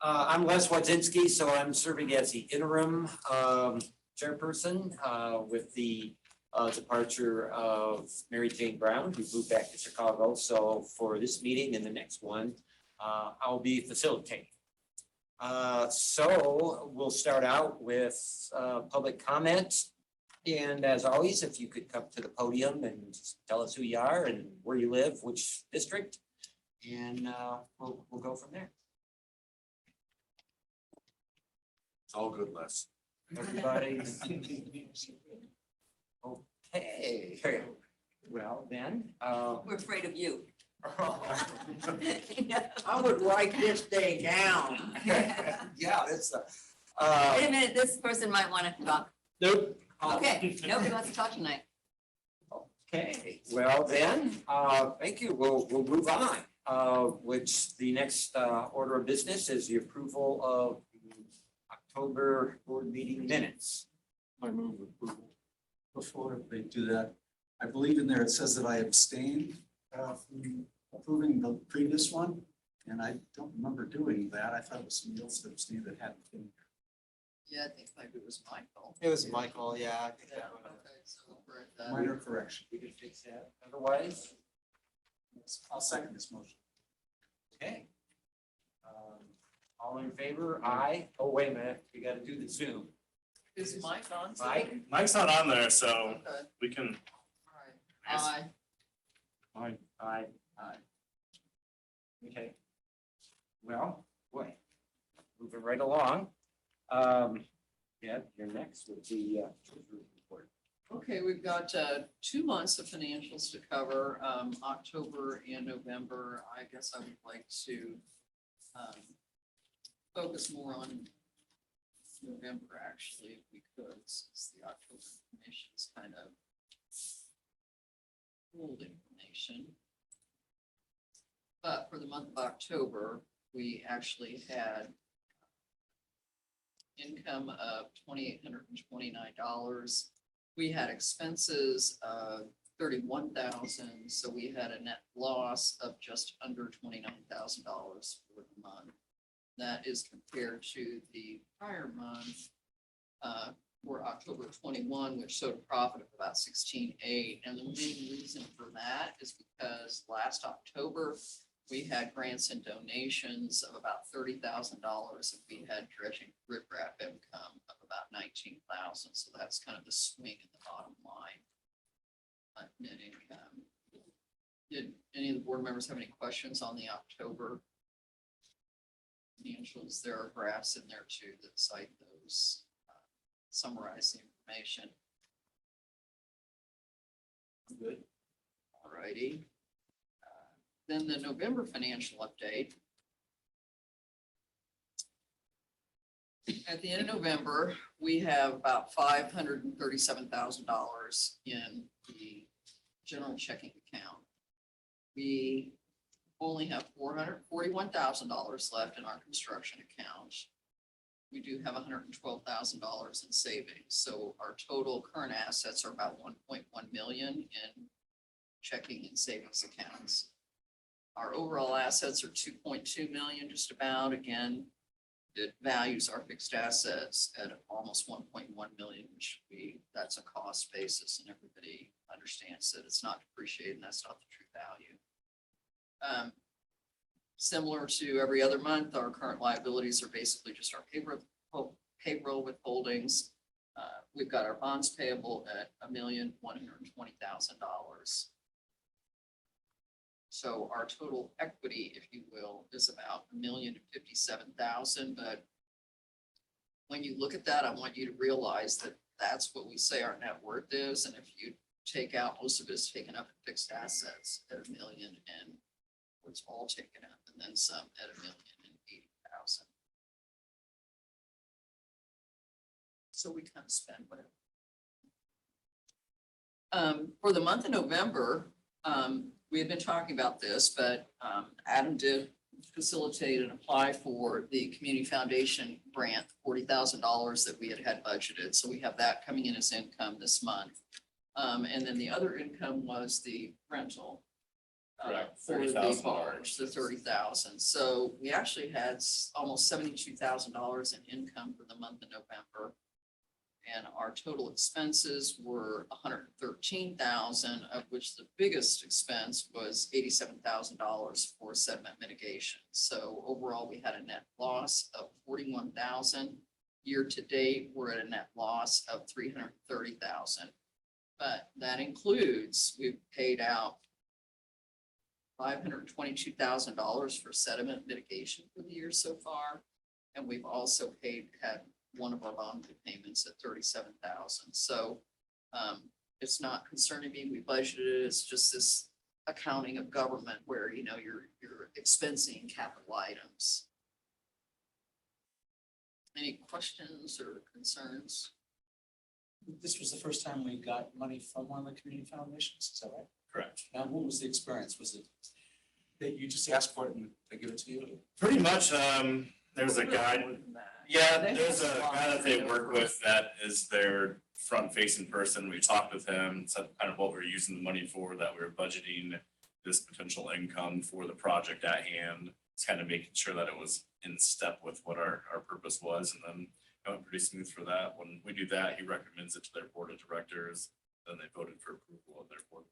I'm Les Wodzinski, so I'm serving as the interim chairperson with the departure of Mary Jane Brown, who moved back to Chicago. So for this meeting and the next one, I'll be facilitating. So we'll start out with public comment. And as always, if you could come to the podium and just tell us who you are and where you live, which district, and we'll go from there. It's all good, Les. Everybody. Okay, well then. We're afraid of you. I would write this day down. Yeah, it's Wait a minute, this person might want to talk. nope. Okay, nobody wants to talk tonight. Okay, well then, thank you. We'll move on. Which the next order of business is the approval of the October board meeting minutes. I move approval. Before they do that, I believe in there, it says that I abstained from approving the previous one. And I don't remember doing that. I thought it was somebody else that abstained that hadn't been here. Yeah, I think maybe it was Michael. It was Michael, yeah. I think that Okay, so we're at the- Minor correction. We can fix that. Otherwise, I'll second this motion. okay. All in favor? Aye. Oh, wait a minute. We got to do the Zoom. Is Mike on? Mike? Mike's not on there, so Okay, we can. all right. Aye. Aye. Aye. Okay. Well, boy, moving right along. Yeah, you're next with the treasurer's report. Okay, we've got 2 months of financials to cover, October and November. I guess I would like to focus more on November, actually, if we could, since the October information is kind of old information. But for the month of October, we actually had income of $2,829. We had expenses of $31,000, so we had a net loss of just under $29,000 for the month. That is compared to the prior month for October 21, which showed a profit of about 16.8. And the main reason for that is because last October, we had grants and donations of about $30,000, and we had dredging riprap income of about $19,000. So that's kind of the swing in the bottom line. Net income. Did any of the board members have any questions on the October financials? There are graphs in there too that cite those, summarize the information. Good. All righty. Then the November financial update. At the end of November, we have about $537,000 in the general checking account. We only have $441,000 left in our construction account. We do have $112,000 in savings. So our total current assets are about 1.1 million in checking and savings accounts. Our overall assets are 2.2 million, just about. Again, it values our fixed assets at almost 1.1 million, which that's a cost basis, and everybody understands that it's not depreciated, and that's not the true value. Similar to every other month, our current liabilities are basically just our payroll withholdings. We've got our bonds payable at $1,120,000. So our total equity, if you will, is about $1,057,000. But when you look at that, I want you to realize that that's what we say our net worth is. And if you take out, most of it is taken up in fixed assets at $1 million, and it's all taken up, and then some at $1,080,000. So we kind of spend whatever. For the month of November, we had been talking about this, but Adam did facilitate and apply for the Community Foundation grant, $40,000 that we had budgeted. So we have that coming in as income this month. And then the other income was the rental. Correct, For the $30,000. barge, the 30,000. So we actually had almost $72,000 in income for the month of November. And our total expenses were 113,000, of which the biggest expense was $87,000 for sediment mitigation. So overall, we had a net loss of 41,000. Year to date, we're at a net loss of 330,000. But that includes, we've paid out $522,000 for sediment mitigation for the year so far. And we've also had one of our bond payments at 37,000. So it's not concerning me. We budgeted, it's just this accounting of government where, you know, you're expensing capital items. Any questions or concerns? This was the first time we got money from one of the community foundations, is that right? Correct. And what was the experience? Was it that you just asked for it and they give it to you? Pretty much, there's a guy, More than that. yeah, They there's have a a lot guy that they of work with that is their front-facing person. We talked with him, said kind of what we're using the money for, that we're budgeting this potential income for the project at hand. It's kind of making sure that it was in step with what our purpose was, and then it went pretty smooth for that. When we do that, he recommends it to their board of directors, then they voted for approval of their board.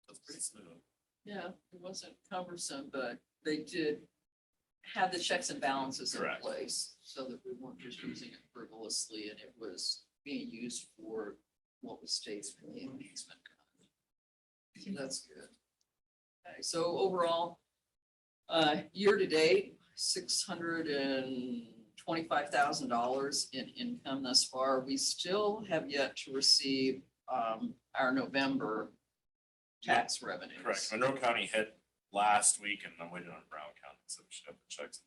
That's pretty smooth. Yeah, it wasn't cumbersome, but they did have the checks and balances in Correct. place so that we weren't just using it frivolously and it was being used for what was stated in the enhancement. So that's good. Okay, so overall, year to date, $625,000 in income thus far. We still have yet to receive our November tax revenues. Correct. Monroe County hit last week and I'm waiting on Brown County, so we should have the checks.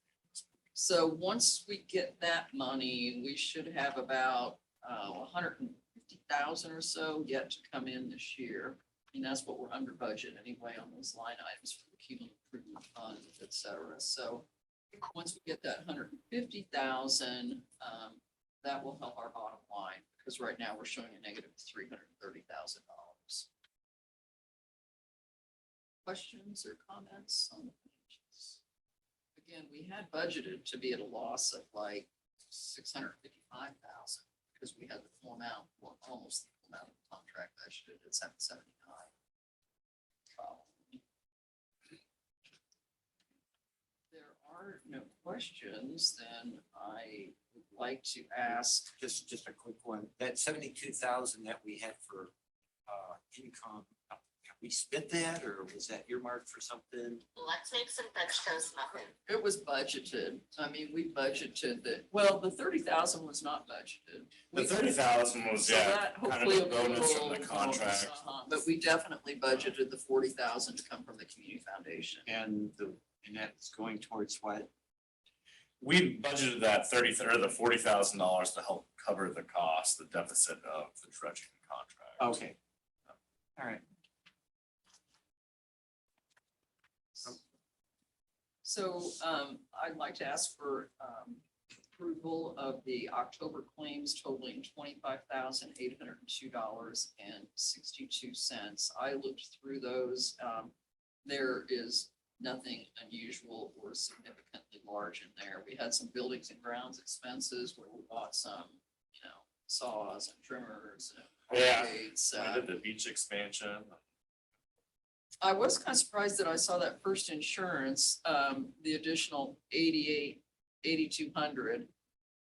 So once we get that money, we should have about 150,000 or so yet to come in this year. And that's what we're under budget anyway on those line items for the cumulative improvement fund, et cetera. So once we get that 150,000, that will help our bottom line because right now we're showing a negative $330,000. Questions or comments on the financials? Again, we had budgeted to be at a loss of like 655,000 because we had the full amount, well, almost the full amount of the contract budgeted at 779. There are no questions, then I would like to ask. Just a quick one, that 72,000 that we had for income, have we spent that or was that earmarked for something? Let's make some French toast muffin. It was budgeted. I mean, we budgeted that, well, the 30,000 was not budgeted. The We- 30,000 was, So yeah, that kind of hopefully a will bonus from roll the contract. But we definitely budgeted the 40,000 to come from the community foundation. And that's going towards what? We budgeted that the $40,000 to help cover the cost, the deficit of the dredging contract. Okay. All right. So I'd like to ask for approval of the October claims totaling $25,802.62. I looked through those. There is nothing unusual or significantly large in there. We had some buildings and grounds expenses where we bought some, you know, saws and trimmers and Yeah. blades, We did the beach expansion. I was kind of surprised that I saw that first insurance, the additional 8,200.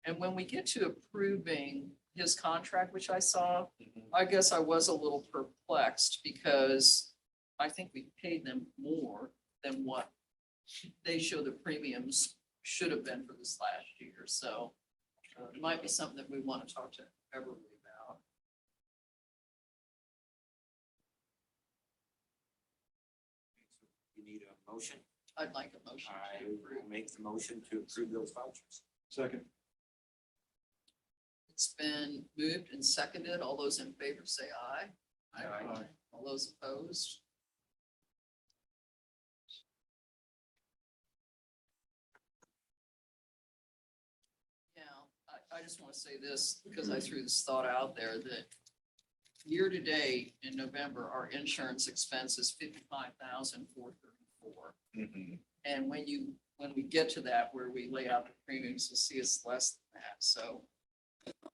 And when we get to approving his contract, which I saw, I guess I was a little perplexed because I think we paid them more than what they show the premiums should have been for this last year. So it might be something that we want to talk to Everly about. You need a motion? I'd like a motion I to will approve. make the motion to approve those vouchers. Second. It's been moved and seconded. All those in favor say aye. Aye. All those opposed? Yeah, I just want to say this because I threw this thought out there that year to date in November, our insurance expense is 55,434. Mhm. And when we get to that, where we lay out the premiums, you'll see it's less than that. So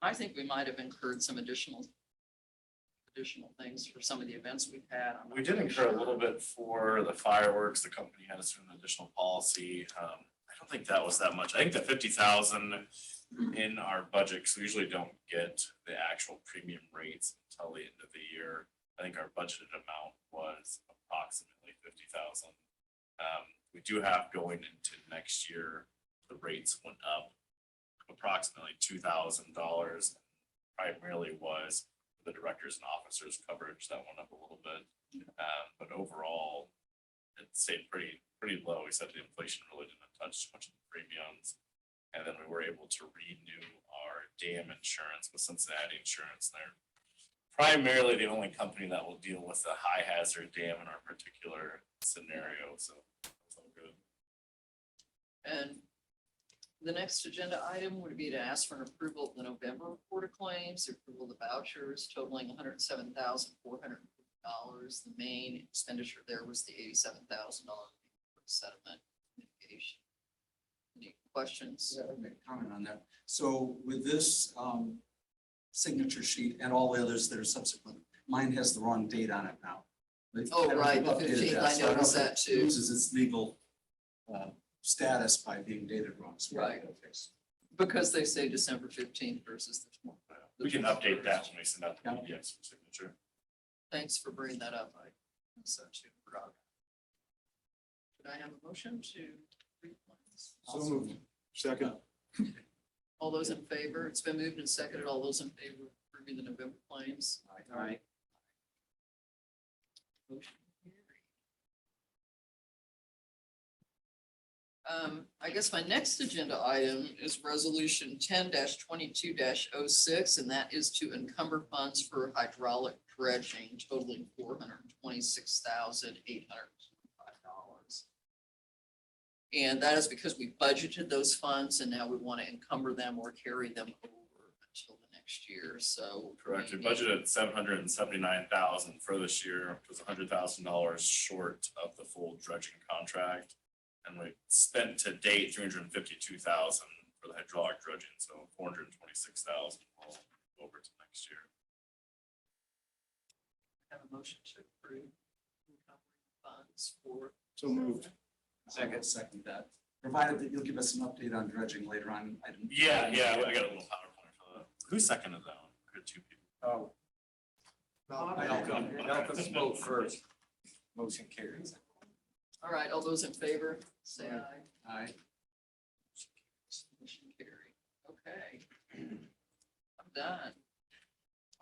I think we might have incurred some additional things for some of the events we've had. I'm not We did really incur a sure. little bit for the fireworks. The company had us do an additional policy. I don't think that was that much. I think the 50,000 in our budget, because we usually don't get the actual premium rates until the end of the year. I think our budgeted amount was approximately 50,000. We do have going into next year, the rates went up approximately $2,000. Primarily was the directors and officers coverage that went up a little bit. But overall, it stayed pretty low. We said the inflation really didn't touch too much of the premiums. And then we were able to renew our dam insurance with Cincinnati Insurance. They're primarily the only company that will deal with the high hazard dam in our particular scenario, so that's all good. And the next agenda item would be to ask for an approval of the November report of claims, approval of the vouchers totaling $107,450. The main expenditure there was the $87,000 settlement mitigation. Any questions? Yeah, I'd make a comment on that. So with this signature sheet and all the others that are subsequent, mine has the wrong date on it now. Oh, right, the Updated 15th, that, I so don't noticed know if that it too. Loses its legal status by being dated wrong. So Right. we'll fix. Because they say December 15th versus the 12th. We can update that when we send out the Yeah. PDFs for signature. Thanks for bringing that up. I so too forgot. Could I have a motion to read claims? So moved. Second. All those in favor? It's been moved and seconded. All those in favor of approving the November claims? All right. Motion carried. I guess my next agenda item is resolution 10-22-06, and that is to encumber funds for hydraulic dredging totaling $426,825. And that is because we budgeted those funds and now we want to encumber them or carry them over until the next year, so. Correct. We budgeted 779,000 for this year, which was $100,000 short of the full dredging contract. And we spent to date 352,000 for the hydraulic dredging, so 426,000 will go over to next year. Have a motion to approve encumering funds for. So moved. Second that, provided that you'll give us an update on dredging later on. I didn't- Yeah, I got a little PowerPoint for that. Who seconded that one? Good two people. Oh. Malcolm spoke first. Motion carries. All right, all those in favor, say aye. Aye. Motion carried. Okay. I'm done.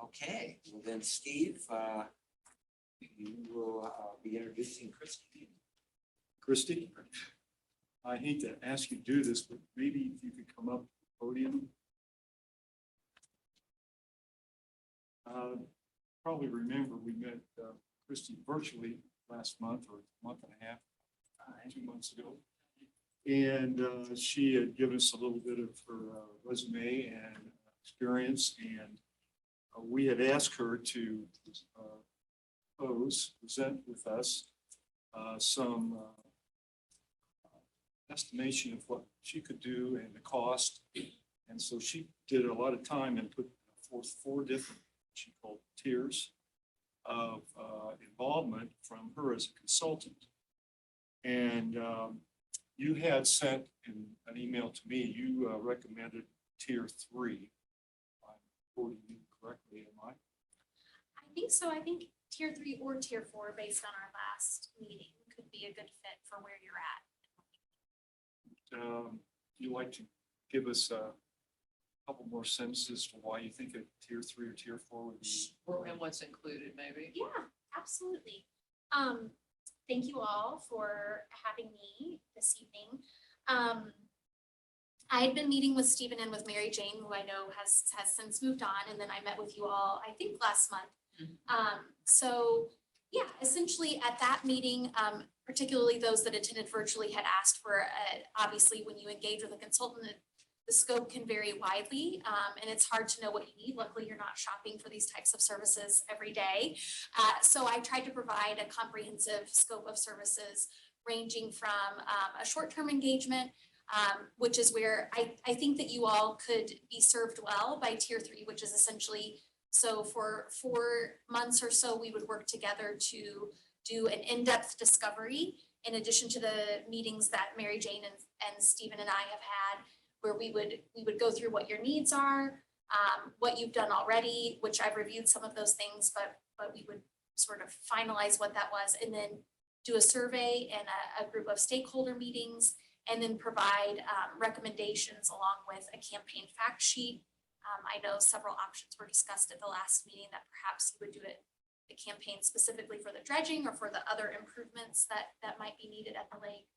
Okay, well then, Steve, you will be introducing Christie. Christie, I hate to ask you to do this, but maybe if you could come up to the podium. Probably remember we met Christie virtually last month or month and a half, 2 months ago. And she had given us a little bit of her resume and experience, and we had asked her to present with us some estimation of what she could do and the cost. And so she did a lot of time and put forth 4 different, she called tiers of involvement from her as a consultant. And you had sent in an email to me, you recommended tier 3. If I'm quoting you correctly, am I? I think so. I think tier 3 or tier 4, based on our last meeting, could be a good fit for where you're at. You like to give us a couple more sentences to why you think a tier 3 or tier 4 would be? And what's included, maybe? Yeah, absolutely. Thank you all for having me this evening. I had been meeting with Stephen and with Mary Jane, who I know has since moved on, and then I met with you all, I think, last month. So yeah, essentially at that meeting, particularly those that attended virtually had asked for, obviously, when you engage with a consultant, the scope can vary widely, and it's hard to know what you need. Luckily, you're not shopping for these types of services every day. So I tried to provide a comprehensive scope of services ranging from a short-term engagement, which is where I think that you all could be served well by tier 3, which is essentially, so for 4 months or so, we would work together to do an in-depth discovery in addition to the meetings that Mary Jane and Stephen and I have had, where we would go through what your needs are, what you've done already, which I've reviewed some of those things, but we would sort of finalize what that was, and then do a survey and a group of stakeholder meetings, and then provide recommendations along with a campaign fact sheet. I know several options were discussed at the last meeting, that perhaps you would do the campaign specifically for the dredging or for the other improvements that might be needed at the lake.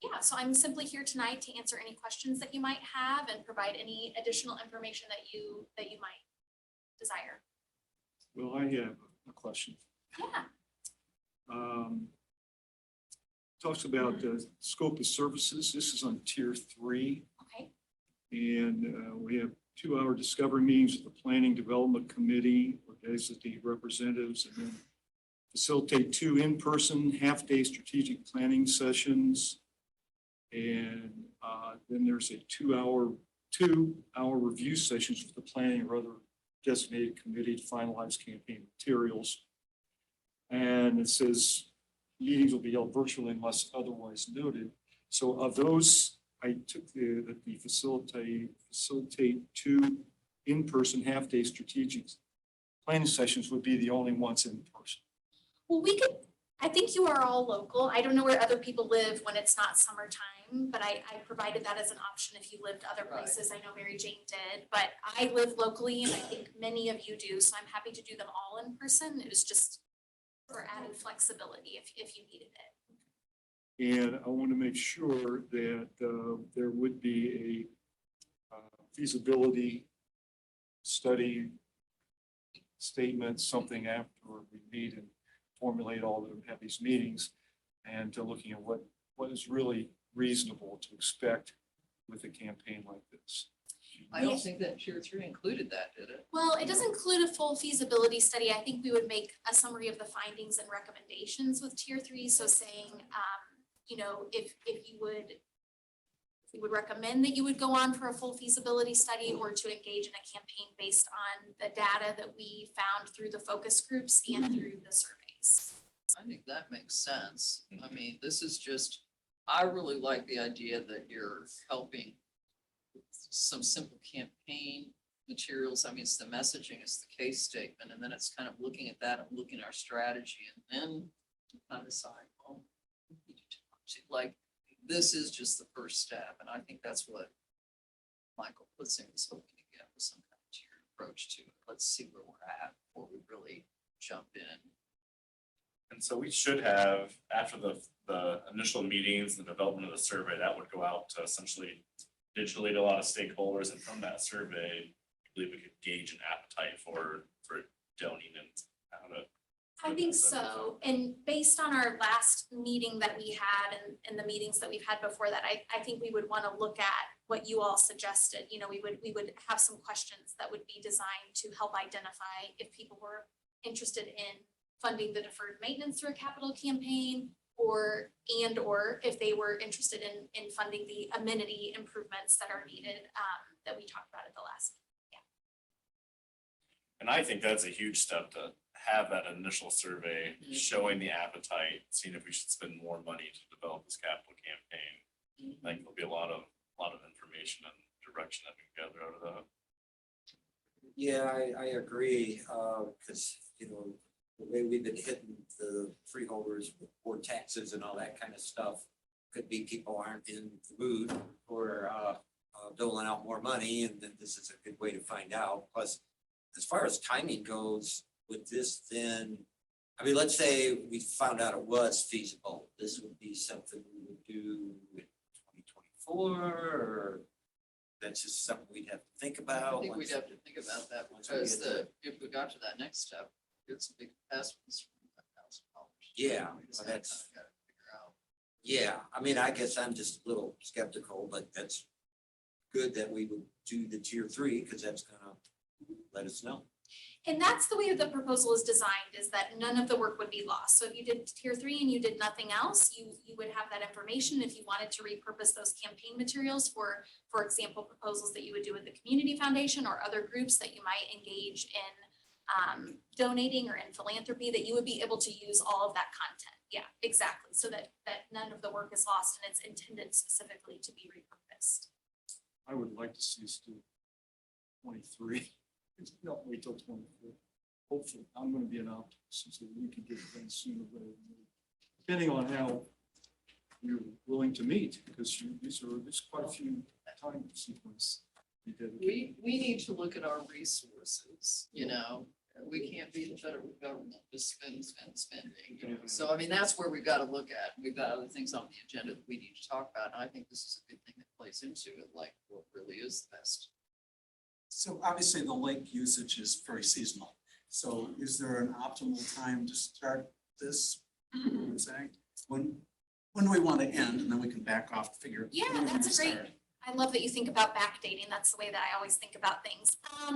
Yeah, so I'm simply here tonight to answer any questions that you might have and provide any additional information that you might desire. Well, I have a question. Yeah. Talks about the scope of services. This is on tier 3. Okay. And we have 2-hour discovery meetings with the Planning Development Committee or designate representatives, and then facilitate 2 in-person half-day strategic planning sessions. And then there's a 2-hour review sessions with the planning or other designated committee to finalize campaign materials. And it says meetings will be held virtually unless otherwise noted. So of those, I took the facilitate 2 in-person half-day strategic planning sessions would be the only ones in person. Well, I think you are all local. I don't know where other people live when it's not summertime, but I provided that as an option if you lived other Right. places. I know Mary Jane did, but I live locally and I think many of you do, so I'm happy to do them all in person. It was just for added flexibility if you needed it. And I want to make sure that there would be a feasibility study statement, something after we meet and formulate all the have these meetings, and to looking at what is really reasonable to expect with a campaign like this. I don't think that tier 3 included that, did it? Well, it doesn't include a full feasibility study. I think we would make a summary of the findings and recommendations with tier 3. So saying, you know, if we would recommend that you would go on for a full feasibility study or to engage in a campaign based on the data that we found through the focus groups and through the surveys. I think that makes sense. I mean, this is just, I really like the idea that you're helping with some simple campaign materials. I mean, it's the messaging, it's the case statement, and then it's kind of looking at that and looking at our strategy, and then kind of decide, oh, we need to talk to, like, this is just the first step, and I think that's what Michael Putzing was hoping to get, with some kind of tiered approach to it. Let's see where we're at before we really jump in. And so we should have, after the initial meetings, the development of the survey, that would go out to essentially digitally to a lot of stakeholders, and from that survey, I believe we could gauge an appetite for donating and how to. I think so. And based on our last meeting that we had and the meetings that we've had before that, I think we would want to look at what you all suggested. You know, we would have some questions that would be designed to help identify if people were interested in funding the deferred maintenance through a capital campaign, or if they were interested in funding the amenity improvements that are needed, that we talked about at the last meeting. And I think that's a huge step to have that initial survey showing the appetite, seeing if we should spend more money to develop this capital campaign. I think there'll be a lot of information and direction that we can gather out of that. Yeah, I agree, because, you know, the way we've been hitting the freeholders with more taxes and all that kind of stuff, could be people aren't in the mood for doling out more money, and then this is a good way to find out. Plus, as far as timing goes with this, then, I mean, let's say we found out it was feasible. This would be something we would do in 2024, or that's just something we'd have to think about. I think we'd once- have to think about that, once we because get if we got to that next step, it's a big investment for $5,000. Yeah, We just well, gotta that's- kinda gotta figure out. Yeah, I mean, I guess I'm just a little skeptical, but that's good that we would do the tier 3, because that's gonna let us know. And that's the way the proposal is designed, is that none of the work would be lost. So if you did tier 3 and you did nothing else, you would have that information if you wanted to repurpose those campaign materials for example, proposals that you would do with the community foundation or other groups that you might engage in donating or in philanthropy, that you would be able to use all of that content. Yeah, exactly. So that none of the work is lost and it's intended specifically to be repurposed. I would like to see us do 23. Not wait till 24. Hopefully, I'm gonna be an optimist, so we can get it done sooner rather than later. Depending on how you're willing to meet, because there's quite a few time sequence. We need to look at our resources, you know, we can't be the federal government, just spending, you know. So I mean, that's where we've got to look at, we've got other things on the agenda that we need to talk about, and I think this is a good thing that plays into it, like what really is the best. So obviously the lake usage is very seasonal. So is there an optimal time to start this? You're saying? When do we want to end? And then we can back off, figure. Yeah, when we that's a great, start. I love that you think about backdating. That's the way that I always think about things. I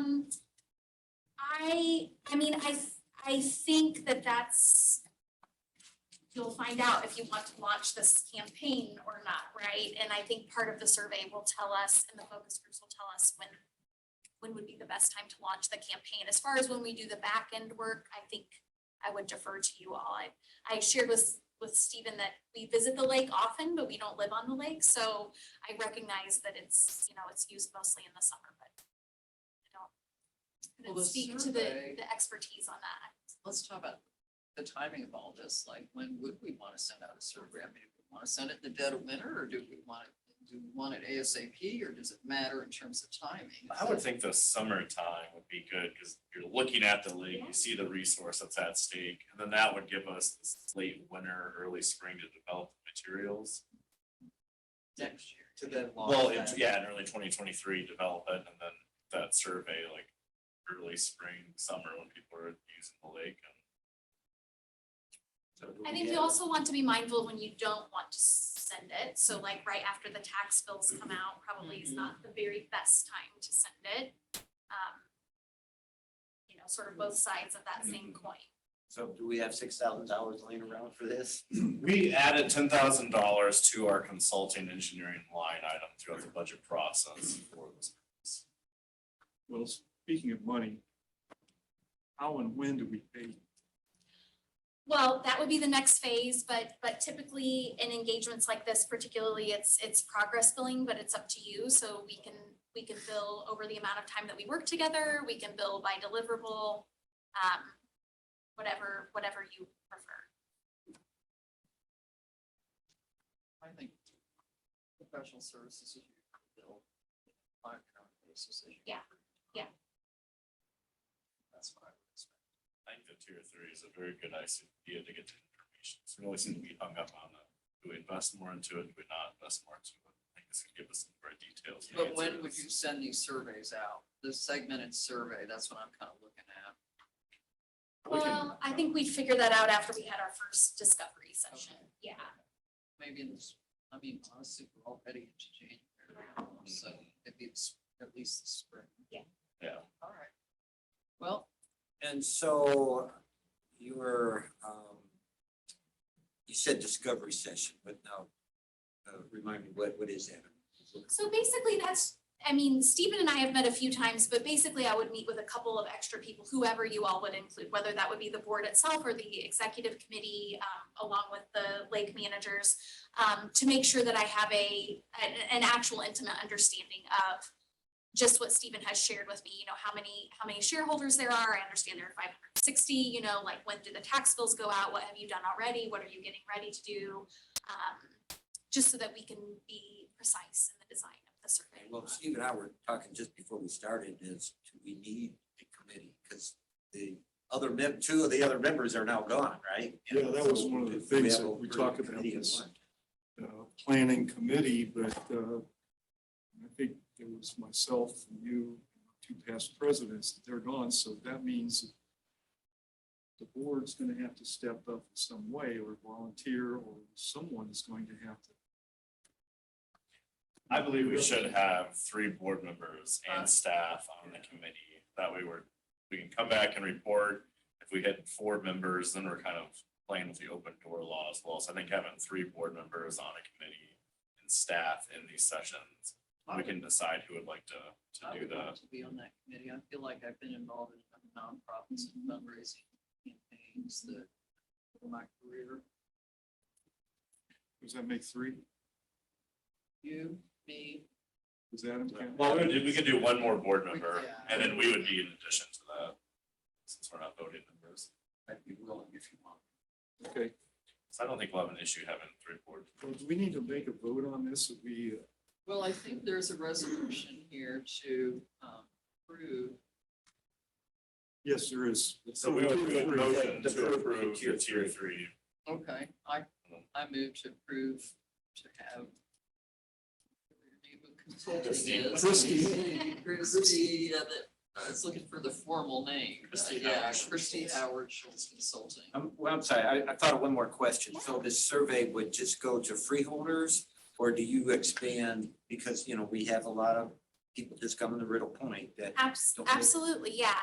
mean, I think that's, you'll find out if you want to launch this campaign or not, right? And I think part of the survey will tell us, and the focus groups will tell us when would be the best time to launch the campaign. As far as when we do the back end work, I think I would defer to you all. I shared with Stephen that we visit the lake often, but we don't live on the lake. So I recognize that it's, you know, it's used mostly in the summer, but I Well, don't the speak to survey- the expertise on that. Let's talk about the timing of all this, like when would we want to send out a survey? I mean, do we want to send it in the dead of winter, or do we want it ASAP, or does it matter in terms of timing? I would think the summertime would be good, because you're looking at the lake, you see the resource that's at stake, and then that would give us this late winter, early spring to develop the materials. Next year. To then Well, launch that. yeah, in early 2023, develop it, and then that survey, like early spring, summer, when people are using the lake. I think you also want to be mindful when you don't want to send it. So like right after the tax bills come out, probably is not the very best time to send it. You know, sort of both sides of that same coin. So do we have $6,000 laying around for this? We added $10,000 to our consulting engineering line item throughout the budget process for this. Well, speaking of money, how and when do we pay? Well, that would be the next phase, but typically in engagements like this, particularly it's progress billing, but it's up to you. So we can bill over the amount of time that we work together. We can bill by deliverable, whatever you prefer. I think professional services is bill on a current basis. Yeah. That's what I would expect. I think the tier 3 is a very good idea to get the information. So we always seem to be hung up on that. Do we invest more into it? Do we not invest more into it? I think this can give us some great details. But when would you send these surveys out? The segmented survey, that's what I'm kind of looking at. Well, I think we'd figure that out after we had our first discovery session. Yeah. Maybe in this, I mean, honestly, we're already into January, so maybe it's at least the spring. Yeah. All right. Well, And so you were, you said discovery session, but now remind me, what is that? So basically I mean, Stephen and I have met a few times, but basically I would meet with a couple of extra people, whoever you all would include, whether that would be the board itself or the executive committee, along with the lake managers, to make sure that I have an actual intimate understanding of just what Stephen has shared with me, you know, how many shareholders there are. I understand there are 560, you know, like when do the tax bills go out? What have you done already? What are you getting ready to do? Just so that we can be precise in the design of the survey. Well, Steve and I were talking just before we started is we need a committee because the other two of the other members are now gone, right? Yeah, that was one of the things that we have a talked about committee of this. one. Planning committee, but I think there was myself and you, two past presidents, they're gone, so that means the board's gonna have to step up in some way or volunteer, or someone is going to have to I believe we should have 3 board members and staff on the committee. That way we can come back and report. If we had 4 members, then we're kind of playing with the open door law as well. So I think having 3 board members on a committee and staff in these sessions, we can decide who would like to I do would like that. to be on that committee. I feel like I've been involved in nonprofits and fundraising campaigns that for my career. Does that make 3? You, me, Does Adam count? Well, we could do 1 more board member Yeah. and then we would be in addition to that. Since we're not voting members. I'd be willing if you want. Okay, So I don't think we'll have an issue having 3 board. well, do we need to make a vote on this? well, I think there's a resolution here to approve. Yes, there is. So we would do a motion The to approve tier the tier 3. Okay, I move to approve to have. Christie. Christie, yeah, I was looking for the formal name. Christie Yeah, Howard. Christie Howard Schultz Consulting. Well, I'm sorry, I thought of one more question. So this survey would just go to freeholders? Or do you expand, because, we have a lot of people just coming to Riddle Point that. don't live- Absolutely, yeah.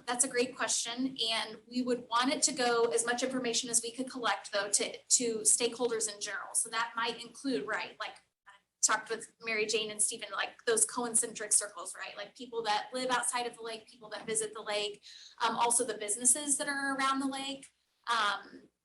That's a great question, and we would want it to go as much information as we could collect, though, to stakeholders in general. So that might include, right, like I talked with Mary Jane and Stephen, like those concentric circles, right? Like people that live outside of the lake, people that visit the lake, also the businesses that are around the lake.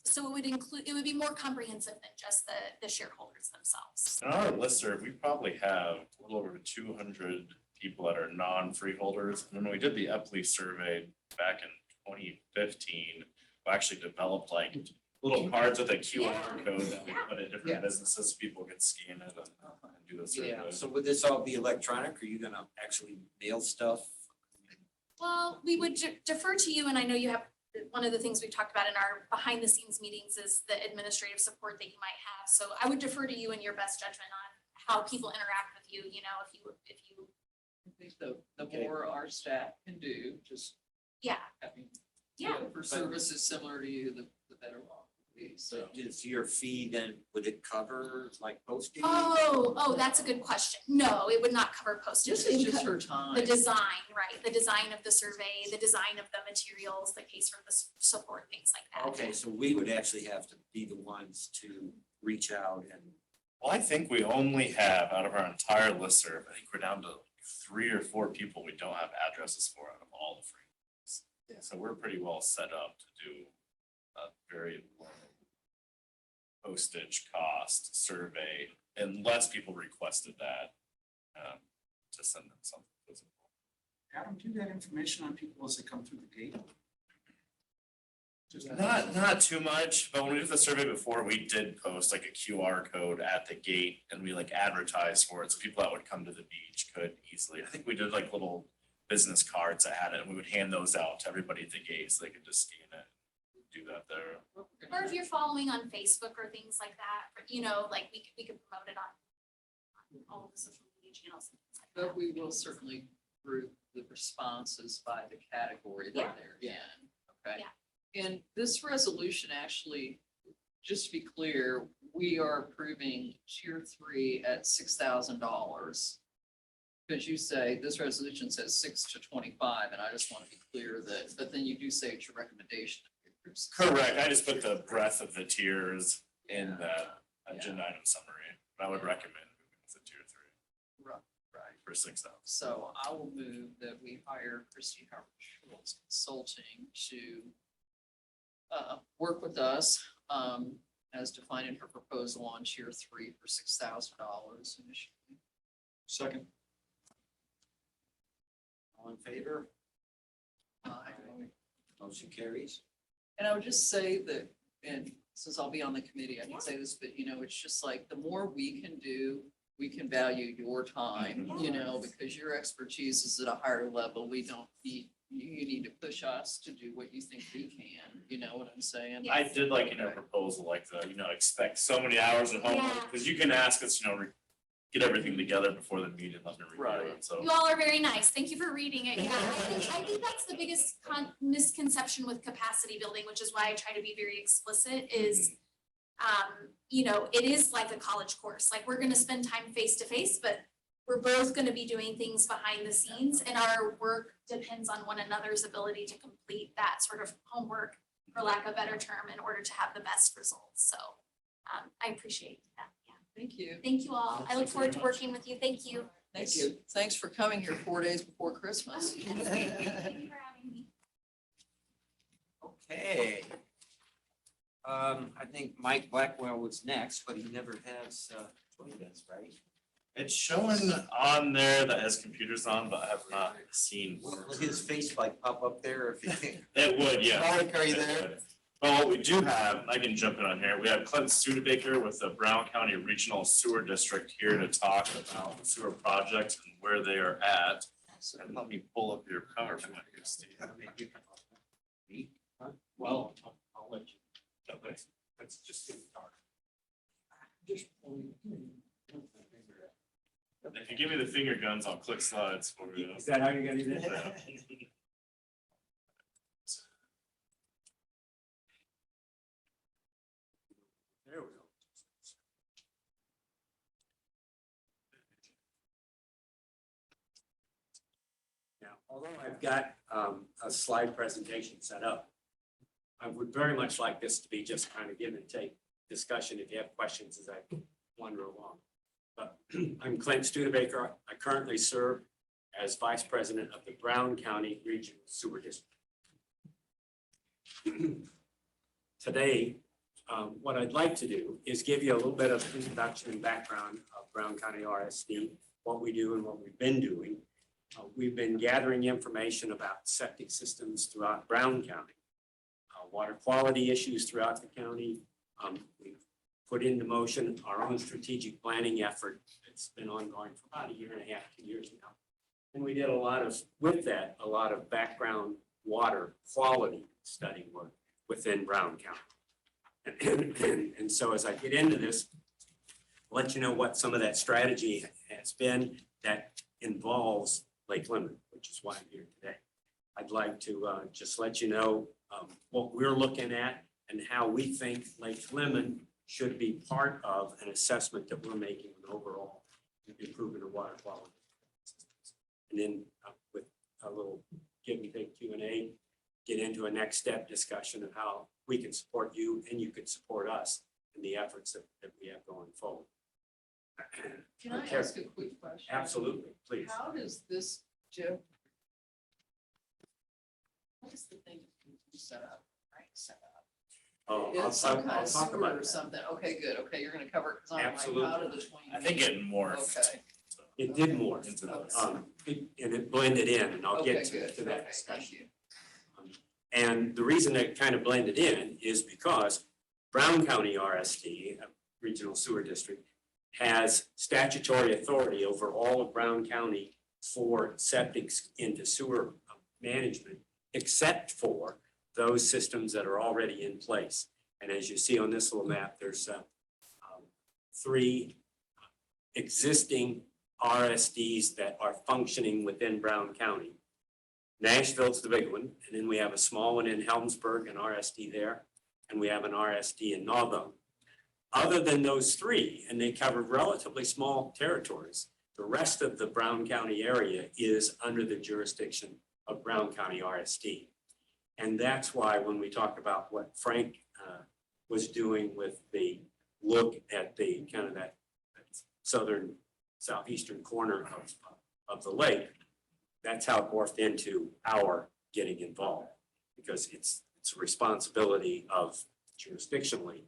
So it would be more comprehensive than just the shareholders themselves. In our listserv, we probably have a little over 200 people that are non-freeholders. And when we did the Epley survey back in 2015, we actually developed like little cards with a QR code that we put at Yeah. different businesses, so people could scan it and do the survey. Yeah, so would this all be electronic? Are you gonna actually mail stuff? Well, we would defer to you, and I know you have, one of the things we've talked about in our behind the scenes meetings is the administrative support that you might have. So I would defer to you and your best judgment on how people interact with you, if you. I think the Okay. more our staff can do, just Yeah, having, yeah. for services similar to you, the better off we'll be, so. Is your fee then, would it cover like postage? Oh, that's a good question. No, it would not cover postage. This is It just would her co- time. The design, right, the design of the survey, the design of the materials, the case for the support, things like that. Okay, so we would actually have to be the ones to reach out and. Well, I think we only have, out of our entire listserv, I think we're down to 3 or 4 people we don't have addresses for out of all the freeholders. So we're pretty well set up to do a very low postage cost survey unless people requested that to send them something physical. Adam, do you get information on people as they come through the gate? Just Not too much, but when we did the survey before, we did post like a QR code at the gate and we like advertised for it, so people that would come to the beach could easily, I think we did like little business cards that had it, and we would hand those out to everybody at the gate so they could just scan it, do that there. Or if you're following on Facebook or things like that, like we could promote it on all of the social media channels. And things like that. But we will certainly group the responses by the category that they're in, okay? And this resolution actually, just to be clear, we are approving tier 3 at $6,000. Because you say, this resolution says 6 to 25, and I just want to be clear that, but then you do say it's your recommendation. Correct, I just put the breadth of the tiers in the agenda item summary, but I would recommend moving to tier 3 Right. for 6,000. So I will move that we hire Christie Howard Schultz Consulting to work with us as defined in her proposal on tier 3 for $6,000 initially. Second. All in favor? Aye. Motion carries. And I would just say that, and since I'll be on the committee, I can say this, but it's just like, the more we can do, we can value your time, because your expertise is at a higher level. We don't need, you need to push us to do what you think we can, you know what I'm saying? Yeah. I did like in a proposal, like expect so many hours of homework, Yeah. because you can ask us, get everything together before the meeting, let me review Right. it, so. You all are very nice. Thank you for reading it. Yeah, I think that's the biggest misconception with capacity building, which is why I try to be very explicit, is You know, it is like a college course, like we're gonna spend time face to face, but we're both gonna be doing things behind the scenes and our work depends on one another's ability to complete that sort of homework, for lack of a better term, in order to have the best results. So I appreciate that. Yeah. Thank you. Thank you all. I look forward to working with you. Thank you. Thank you. Thanks for coming here 4 days before Christmas. Thank you for having me. Okay. I think Mike Blackwell was next, but he never has joined us, right? It's showing on there that has computers on, but I have not seen. Will his face like pop up there if you think? It would, yeah. Mike, are you It there? would. But what we do have, I can jump in on here, we have Clint Studebaker with the Brown County Regional Sewer District here to talk about sewer projects and where they are at. So let me pull up your PowerPoint here, Steve. Well, I'll let you. Okay, let's just get started. If you give me the finger guns, I'll click slides for you. Is that how you're gonna do that? Yeah. There we go. Now, although I've got a slide presentation set up, I would very much like this to be just kind of give and take discussion if you have questions as I wander along. But I'm Clint Studebaker. I currently serve as Vice President of the Brown County Regional Sewer District. Today, what I'd like to do is give you a little bit of introduction and background of Brown County RSD, what we do and what we've been doing. We've been gathering information about septic systems throughout Brown County, water quality issues throughout the county. We've put into motion our own strategic planning effort. It's been ongoing for about 1.5 years, 2 years now. And we did with that, a lot of background water quality study work within Brown County. And so as I get into this, I'll let you know what some of that strategy has been that involves Lake Lemon, which is why I'm here today. I'd like to just let you know what we're looking at and how we think Lake Lemon should be part of an assessment that we're making on overall improvement of water quality. And then with a little give and take Q&A, get into a next step discussion of how we can support you and you can support us in the efforts that we have going forward. Can I ask a quick question? Absolutely, please. How does this, Jeff? What is the thing you set up, right, set up? Oh, It's some kind I'll of talk sewer about or that. something. Okay, good. Okay, you're gonna cover it, because I'm like, Absolutely. how did the 20? I think it morphed. Okay, It did more, Into those. and it blended in, and I'll okay, get good. to that Okay, thank discussion. you. And the reason it kind of blended in is because Brown County RSD, Regional Sewer District, has statutory authority over all of Brown County for septics into sewer management, except for those systems that are already in place. And as you see on this little map, there's 3 existing RSDs that are functioning within Brown County. Nashville's the big one, and then we have a small one in Helmsburg, an RSD there, and we have an RSD in Nauvoo. Other than those 3, and they cover relatively small territories, the rest of the Brown County area is under the jurisdiction of Brown County RSD. And that's why when we talk about what Frank was doing with the look at the kind of that southeastern corner of the lake, that's how it morphed into our getting involved, because it's a responsibility of jurisdictionally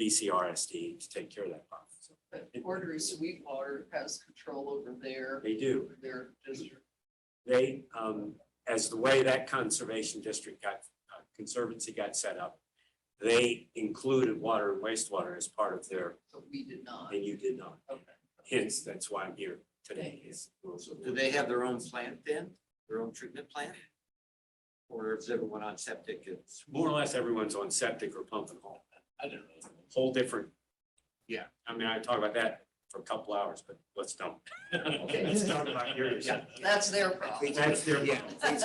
BCRSD to take care of that problem. So But Porter Sweetwater has control over their district. They, as the way that conservation district conservancy got set up, they included water and wastewater as part of their, So we did not. and you did not. Okay. Hence, that's why I'm here today. Do they have their own plant then? Their own treatment plant? Or is everyone on septic? It's More or less everyone's on septic or pump and haul. I didn't know. Whole different. Yeah, I mean, I talk about that for a couple hours, but let's don't. Okay. Let's talk about yours. That's their problem. That's their Yeah, problem.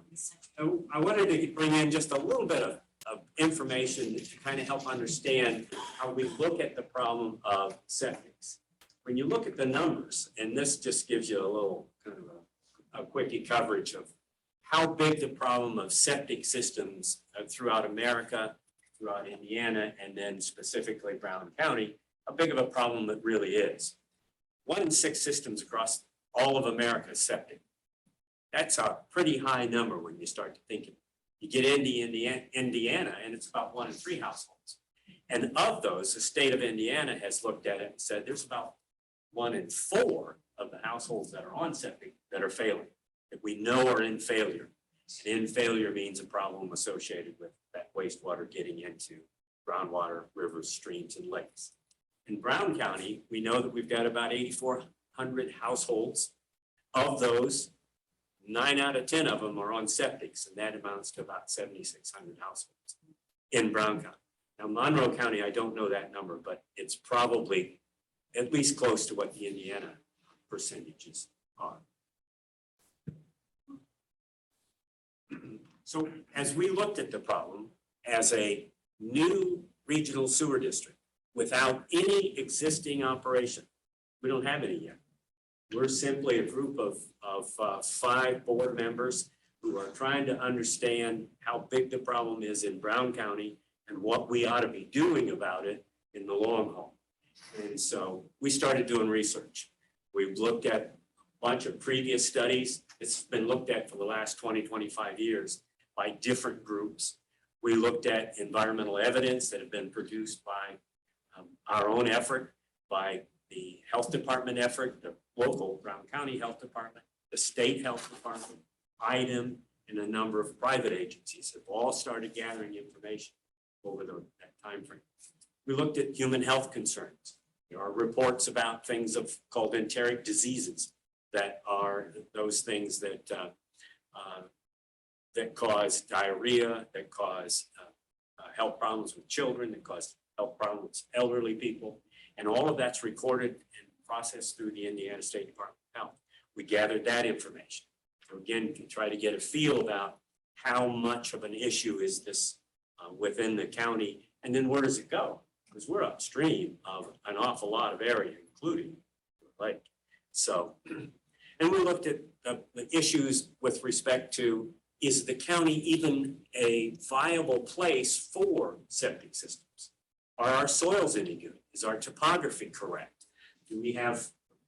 please do. I wanted to bring in just a little bit of of information to kind of help understand how we look at the problem of septics. When you look at the numbers, and this just gives you a little kind of a quickie coverage of how big the problem of septic systems throughout America, throughout Indiana, and then specifically Brown County, how big of a problem it really is. 1 in 6 systems across all of America is septic. That's a pretty high number when you start to think of it. You get into Indiana, and it's about 1 in 3 households. And of those, the state of Indiana has looked at it and said there's about 1 in 4 of the households that are on septic that are failing, that we know are in failure. And in failure means a problem associated with that wastewater getting into groundwater, rivers, streams, and lakes. In Brown County, we know that we've got about 8,400 households. Of those, 9 out of 10 of them are on septics, and that amounts to about 7,600 households in Brown County. Now, Monroe County, I don't know that number, but it's probably at least close to what the Indiana percentages are. So as we looked at the problem as a new regional sewer district without any existing operation, we don't have any yet. We're simply a group of 5 board members who are trying to understand how big the problem is in Brown County and what we ought to be doing about it in the long haul. And so we started doing research. We've looked at a bunch of previous studies. It's been looked at for the last 20, 25 years by different groups. We looked at environmental evidence that have been produced by our own effort, by the health department effort, the local Brown County Health Department, the state health department, IDEM, and a number of private agencies have all started gathering information over that time frame. We looked at human health concerns. There are reports about things called enteric diseases that are those things that that cause diarrhea, that cause health problems with children, that cause health problems with elderly people. And all of that's recorded and processed through the Indiana State Department of Health. We gathered that information. So again, to try to get a feel about how much of an issue is this within the county, and then where does it go? Because we're upstream of an awful lot of area, including the lake. So, and we looked at the issues with respect to, is the county even a viable place for septic systems? Are our soils any good? Is our topography correct? Do we have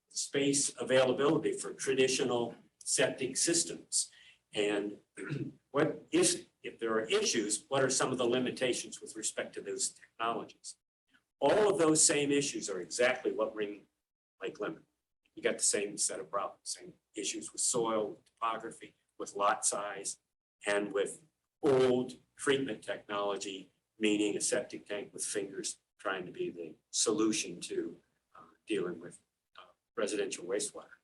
space availability for traditional septic systems? And what is, if there are issues, what are some of the limitations with respect to those technologies? All of those same issues are exactly what ring Lake Lemon. You got the same set of problems, same issues with soil, with topography, with lot size, and with old treatment technology, meaning a septic tank with fingers trying to be the solution to dealing with residential wastewater.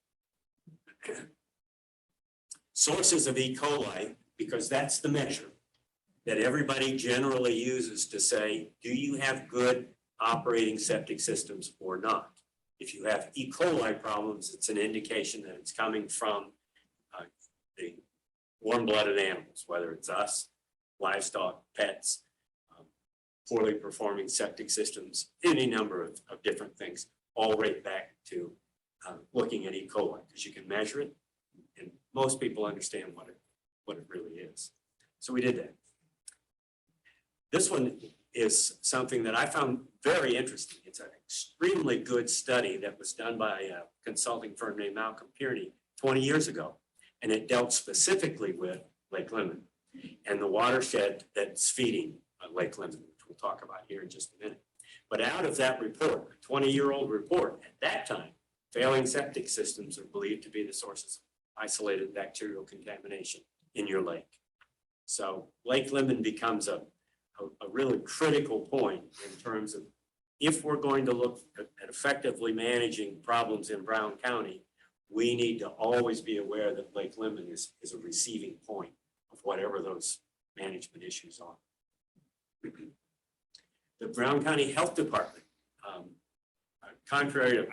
Sources of E. coli, because that's the measure that everybody generally uses to say, do you have good operating septic systems or not? If you have E. coli problems, it's an indication that it's coming from the warm-blooded animals, whether it's us, livestock, pets, poorly performing septic systems, any number of different things, all right back to looking at E. coli, because you can measure it, and most people understand what it really is. So we did that. This one is something that I found very interesting. It's an extremely good study that was done by a consulting firm named Malcolm Pierney 20 years ago, and it dealt specifically with Lake Lemon and the watershed that's feeding Lake Lemon, which we'll talk about here in just a minute. But out of that report, a 20-year-old report, at that time, failing septic systems are believed to be the sources of isolated bacterial contamination in your lake. So Lake Lemon becomes a really critical point in terms of if we're going to look at effectively managing problems in Brown County, we need to always be aware that Lake Lemon is a receiving point of whatever those management issues are. The Brown County Health Department, contrary to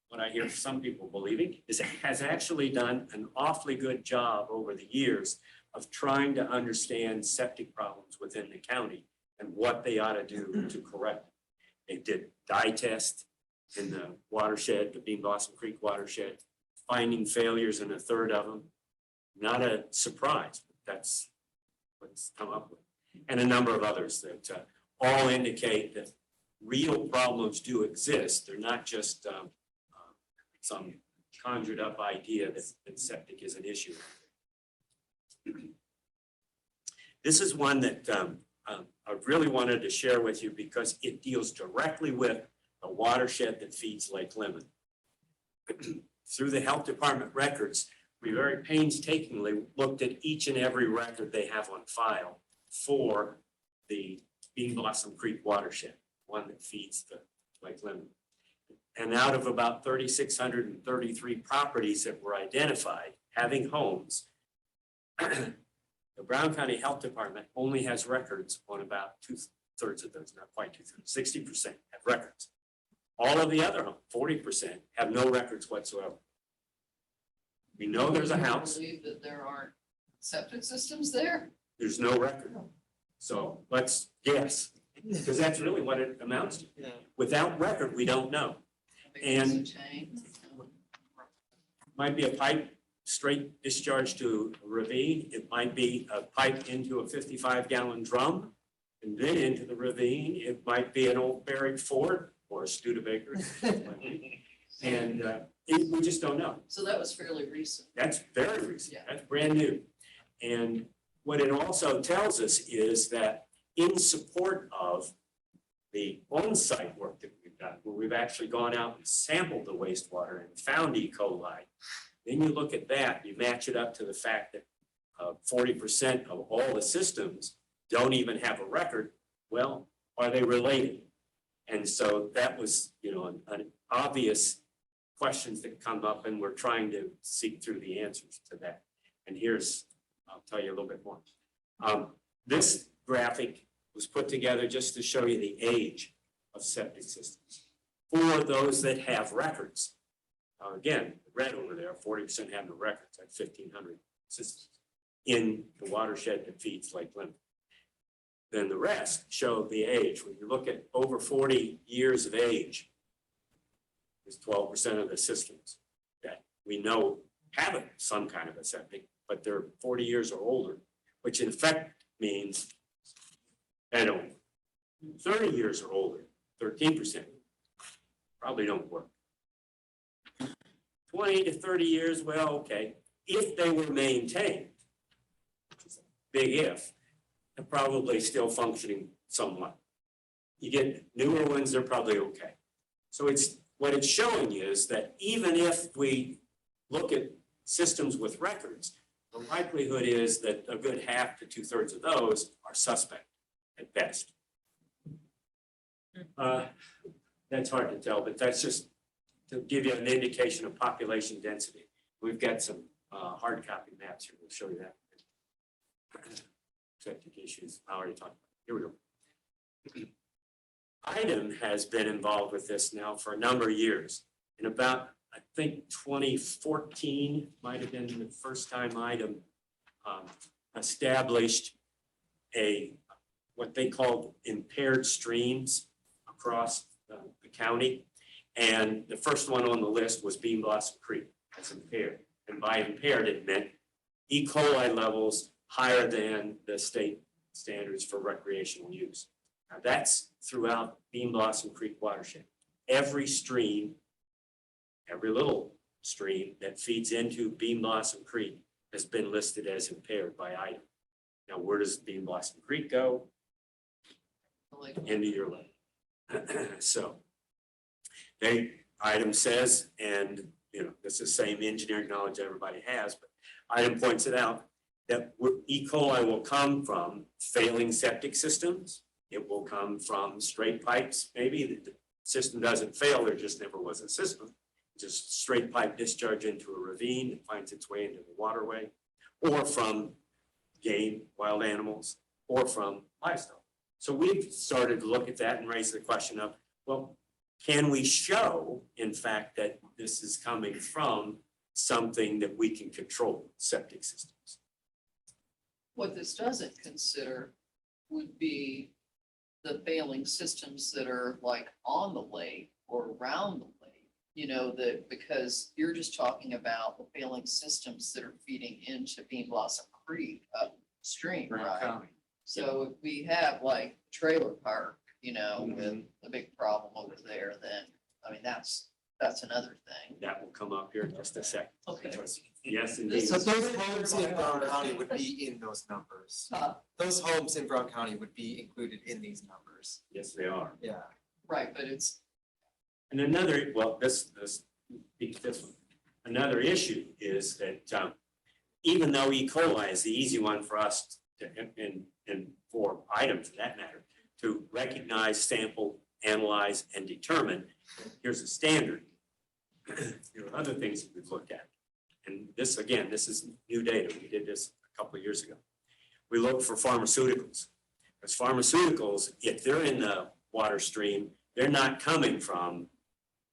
what I hear some people believing, has actually done an awfully good job over the years of trying to understand septic problems within the county and what they ought to do to correct them. They did dye test in the watershed, the Bean Blossom Creek watershed, finding failures in a third of them. Not a surprise, but that's what's come up with. And a number of others that all indicate that real problems do exist. They're not just some conjured up idea that septic is an issue. This is one that I really wanted to share with you because it deals directly with the watershed that feeds Lake Lemon. Through the health department records, we very painstakingly looked at each and every record they have on file for the Bean Blossom Creek watershed, one that feeds the Lake Lemon. And out of about 3,633 properties that were identified having homes, the Brown County Health Department only has records on about 2/3 of those, not quite 2/3, 60% have records. All of the other 40% have no records whatsoever. We know there's a You house, Believe that there aren't septic systems there? there's no record. So let's guess, because that's really what it amounts to. Yeah. Without record, we don't know. Maybe it's a And- tank. Might be a pipe straight discharge to a ravine. It might be a pipe into a 55-gallon drum and then into the ravine. It might be an old buried fort or a Studebaker. And we just don't know. So that was fairly recent. That's very recent. Yeah. That's brand new. And what it also tells us is that in support of the on-site work that we've done, where we've actually gone out and sampled the wastewater and found E. coli, then you look at that, you match it up to the fact that 40% of all the systems don't even have a record. Well, are they related? And so that was, an obvious questions that come up, and we're trying to seek through the answers to that. And I'll tell you a little bit more. This graphic was put together just to show you the age of septic systems for those that have records. Again, red over there, 40% have no records, that's 1,500 systems in the watershed that feeds Lake Lemon. Then the rest show the age. When you look at over 40 years of age, there's 12% of the systems that we know have some kind of a septic, but they're 40 years or older, which in effect means they don't. 30 years or older, 13% probably don't work. 20 to 30 years, well, okay, if they were maintained, which is a big if, they're probably still functioning somewhat. You get newer ones, they're probably okay. So what it's showing you is that even if we look at systems with records, the likelihood is that a good half to 2/3 of those are suspect at best. That's hard to tell, but that's just to give you an indication of population density. We've got some hard copy maps here. We'll show you that. Septic issues, I already talked about. Here we go. IDEM has been involved with this now for a number of years. In about, I think 2014 might have been the first time IDEM established what they called impaired streams across the county. And the first one on the list was Bean Blossom Creek as impaired. And by impaired, it meant E. coli levels higher than the state standards for recreational use. Now that's throughout Bean Blossom Creek watershed. Every stream, every little stream that feeds into Bean Blossom Creek has been listed as impaired by IDEM. Now, where does Bean Blossom Creek go? Like, Into your lake. So IDEM says, and it's the same engineering knowledge everybody has, but IDEM points it out that E. coli will come from failing septic systems. It will come from straight pipes. Maybe the system doesn't fail, there just never was a system. Just straight pipe discharge into a ravine that finds its way into the waterway, or from game, wild animals, or from livestock. So we've started to look at that and raise the question of, well, can we show, in fact, that this is coming from something that we can control, septic systems? What this doesn't consider would be the failing systems that are like on the lake or around the lake. You know, that because you're just talking about the failing systems that are feeding into Bean Blossom Creek upstream, Brown right? County. So if we have like trailer park, you know, with a big problem over there, then, I mean, that's another thing. That will come up here in just a second. Okay. Yes, indeed. So those homes in Brown County would be in those numbers. Uh, Those homes in Brown County would be included in these numbers. Yes, they are. Yeah. Right, but it's, And another, well, this one. Another issue is that even though E. coli is the easy one for us to, and for items for that matter, to recognize, sample, analyze, and determine, here's a standard. There are other things that we've looked at. And this, again, this is new data. We did this a couple of years ago. We look for pharmaceuticals. Because pharmaceuticals, if they're in the water stream, they're not coming from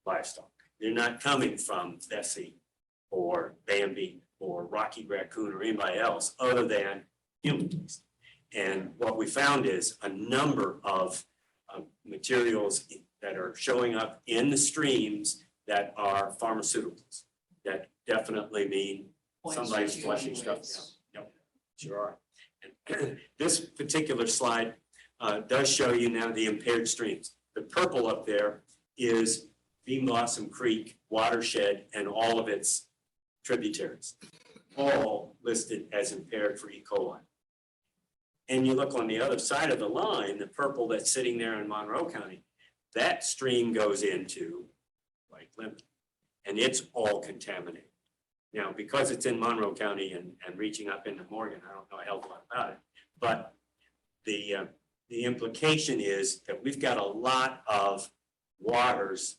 livestock. They're not coming from Bessie or Bambi or Rocky Raccoon or anybody else other than human waste. And what we found is a number of materials that are showing up in the streams that are pharmaceuticals. That definitely mean somebody's flushing stuff down. Yep, sure are. And this particular slide does show you now the impaired streams. The purple up there is Bean Blossom Creek watershed and all of its tributaries, all listed as impaired for E. coli. And you look on the other side of the line, the purple that's sitting there in Monroe County, that stream goes into Lake Lemon, and it's all contaminated. Now, because it's in Monroe County and reaching up into Morgan, I don't know a hell of a lot about it, but the implication is that we've got a lot of waters.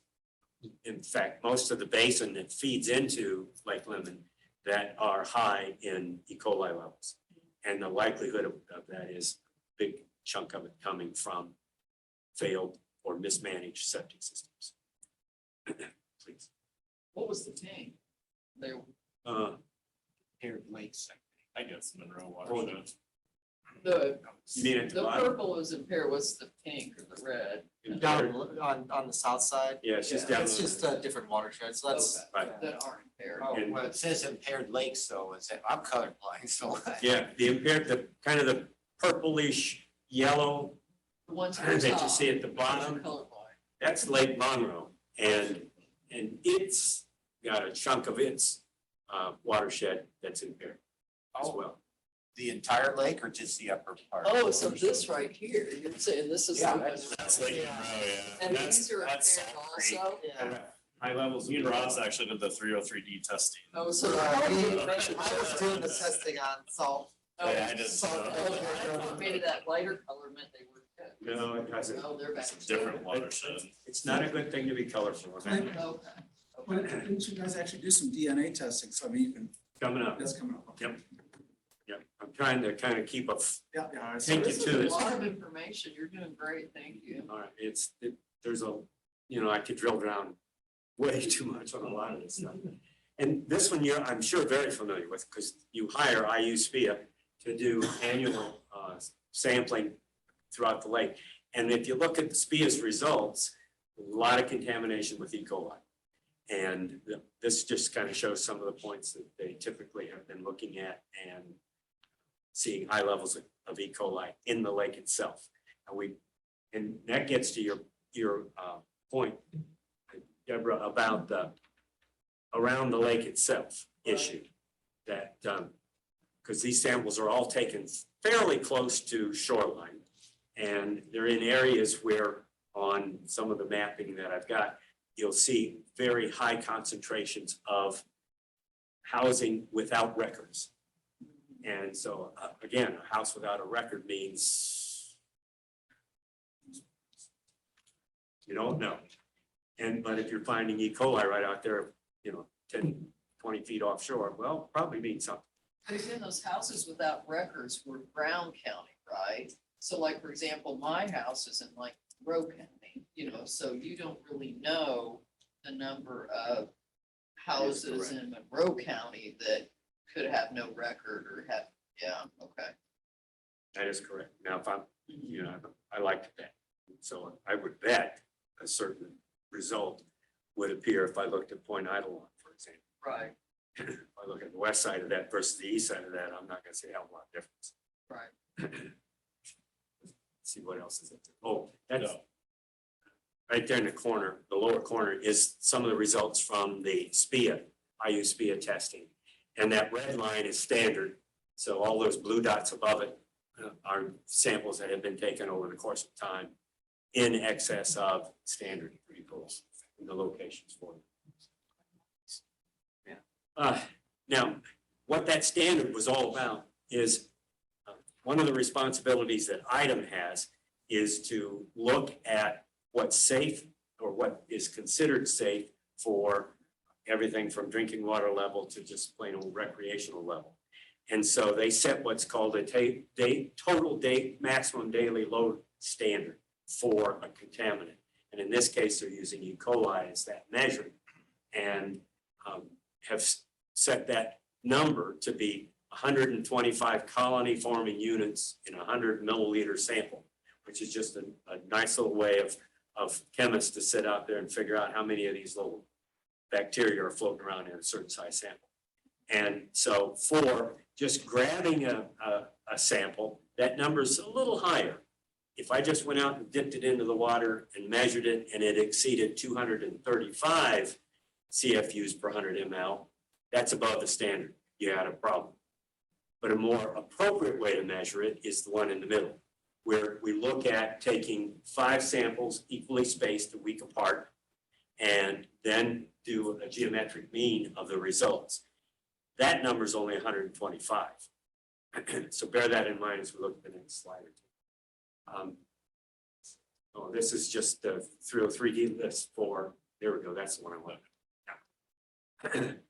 In fact, most of the basin that feeds into Lake Lemon that are high in E. coli levels. And the likelihood of that is a big chunk of it coming from failed or mismanaged septic systems. Please. what was the tank? There, Paired lakes. I guess Monroe watershed. You mean at the the bottom? purple is impaired, what's the pink or the red? Down on the south side. Yeah, it's just down. It's just a different watershed, so that's. Okay, Right. that aren't impaired. Oh, And- well, it says impaired lakes, though, is that, I'm colorblind, so. Yeah, the impaired, the kind of the purplish yellow, The ones at the that you top, see at the those are bottom, colorblind. that's Lake Monroe. And it's got a chunk of its watershed that's impaired as well. The entire lake or just the upper part? Oh, so this right here, you're saying this is. Yeah, the- That's Lake Monroe, yeah. And That's- these are that's impaired Salt Creek. also? Yeah. High levels. Me and Ross actually did the 303D testing. Oh, so. I was doing the testing on salt. Oh, Yeah, I did. so- okay, I thought maybe that lighter color meant they were good. No, it doesn't. Oh, they're back. It's a different watershed. It's not a good thing to be colorful. Okay? Okay. Why didn't you guys actually do some DNA testing? So I mean, you can, Coming up. that's coming up. Yep. Yep. I'm trying to kind of keep a, Yeah, yeah. I see. Thank you This to is a this. lot of information. You're doing great. Thank you. all right, there's a, I could drill down way too much on a lot of this stuff. And this one you're, I'm sure, very familiar with because you hire IU SPIA to do annual sampling throughout the lake. And if you look at the SPIA's results, a lot of contamination with E. coli. And this just kind of shows some of the points that they typically have been looking at and seeing high levels of E. coli in the lake itself. And that gets to your point, Deborah, about the around the lake itself issue. That, because these samples are all taken fairly close to shoreline. And they're in areas where on some of the mapping that I've got, you'll see very high concentrations of housing without records. And so, again, a house without a record means you don't know. But if you're finding E. coli right out there, 10, 20 feet offshore, well, probably means something. But again, those houses without records were Brown County, right? So like, for example, my house is in like Monroe County, so you don't really know the number of houses in Monroe County that could have no record or have, yeah, okay. That is correct. Now, if I'm, you know, I like to bet. So I would bet a certain result would appear if I looked at Point Idlewild, for example. Right, If I look at the west side of that versus the east side of that, I'm not gonna see a hell of a lot of difference. right. See what else is up there. Oh, that's No. right there in the corner, the lower corner is some of the results from the SPIA, IU SPIA testing. And that red line is standard. So all those blue dots above it are samples that have been taken over the course of time in excess of standard pre-pools in the locations for them. Now, what that standard was all about is one of the responsibilities that IDEM has is to look at what's safe or what is considered safe for everything from drinking water level to just plain old recreational level. And so they set what's called a total maximum daily load standard for a contaminant. And in this case, they're using E. coli as that measure and have set that number to be 125 colony forming units in a 100 milliliter sample, which is just a nice little way of chemists to sit out there and figure out how many of these little bacteria are floating around in a certain size sample. And so for just grabbing a sample, that number's a little higher. If I just went out and dipped it into the water and measured it and it exceeded 235 CFUs per 100 ml, that's above the standard. You had a problem. But a more appropriate way to measure it is the one in the middle, where we look at taking 5 samples equally spaced a week apart and then do a geometric mean of the results. That number is only 125. So bear that in mind as we look at the next slide or two. Oh, this is just the 303D list for, there we go, that's the one I wanted.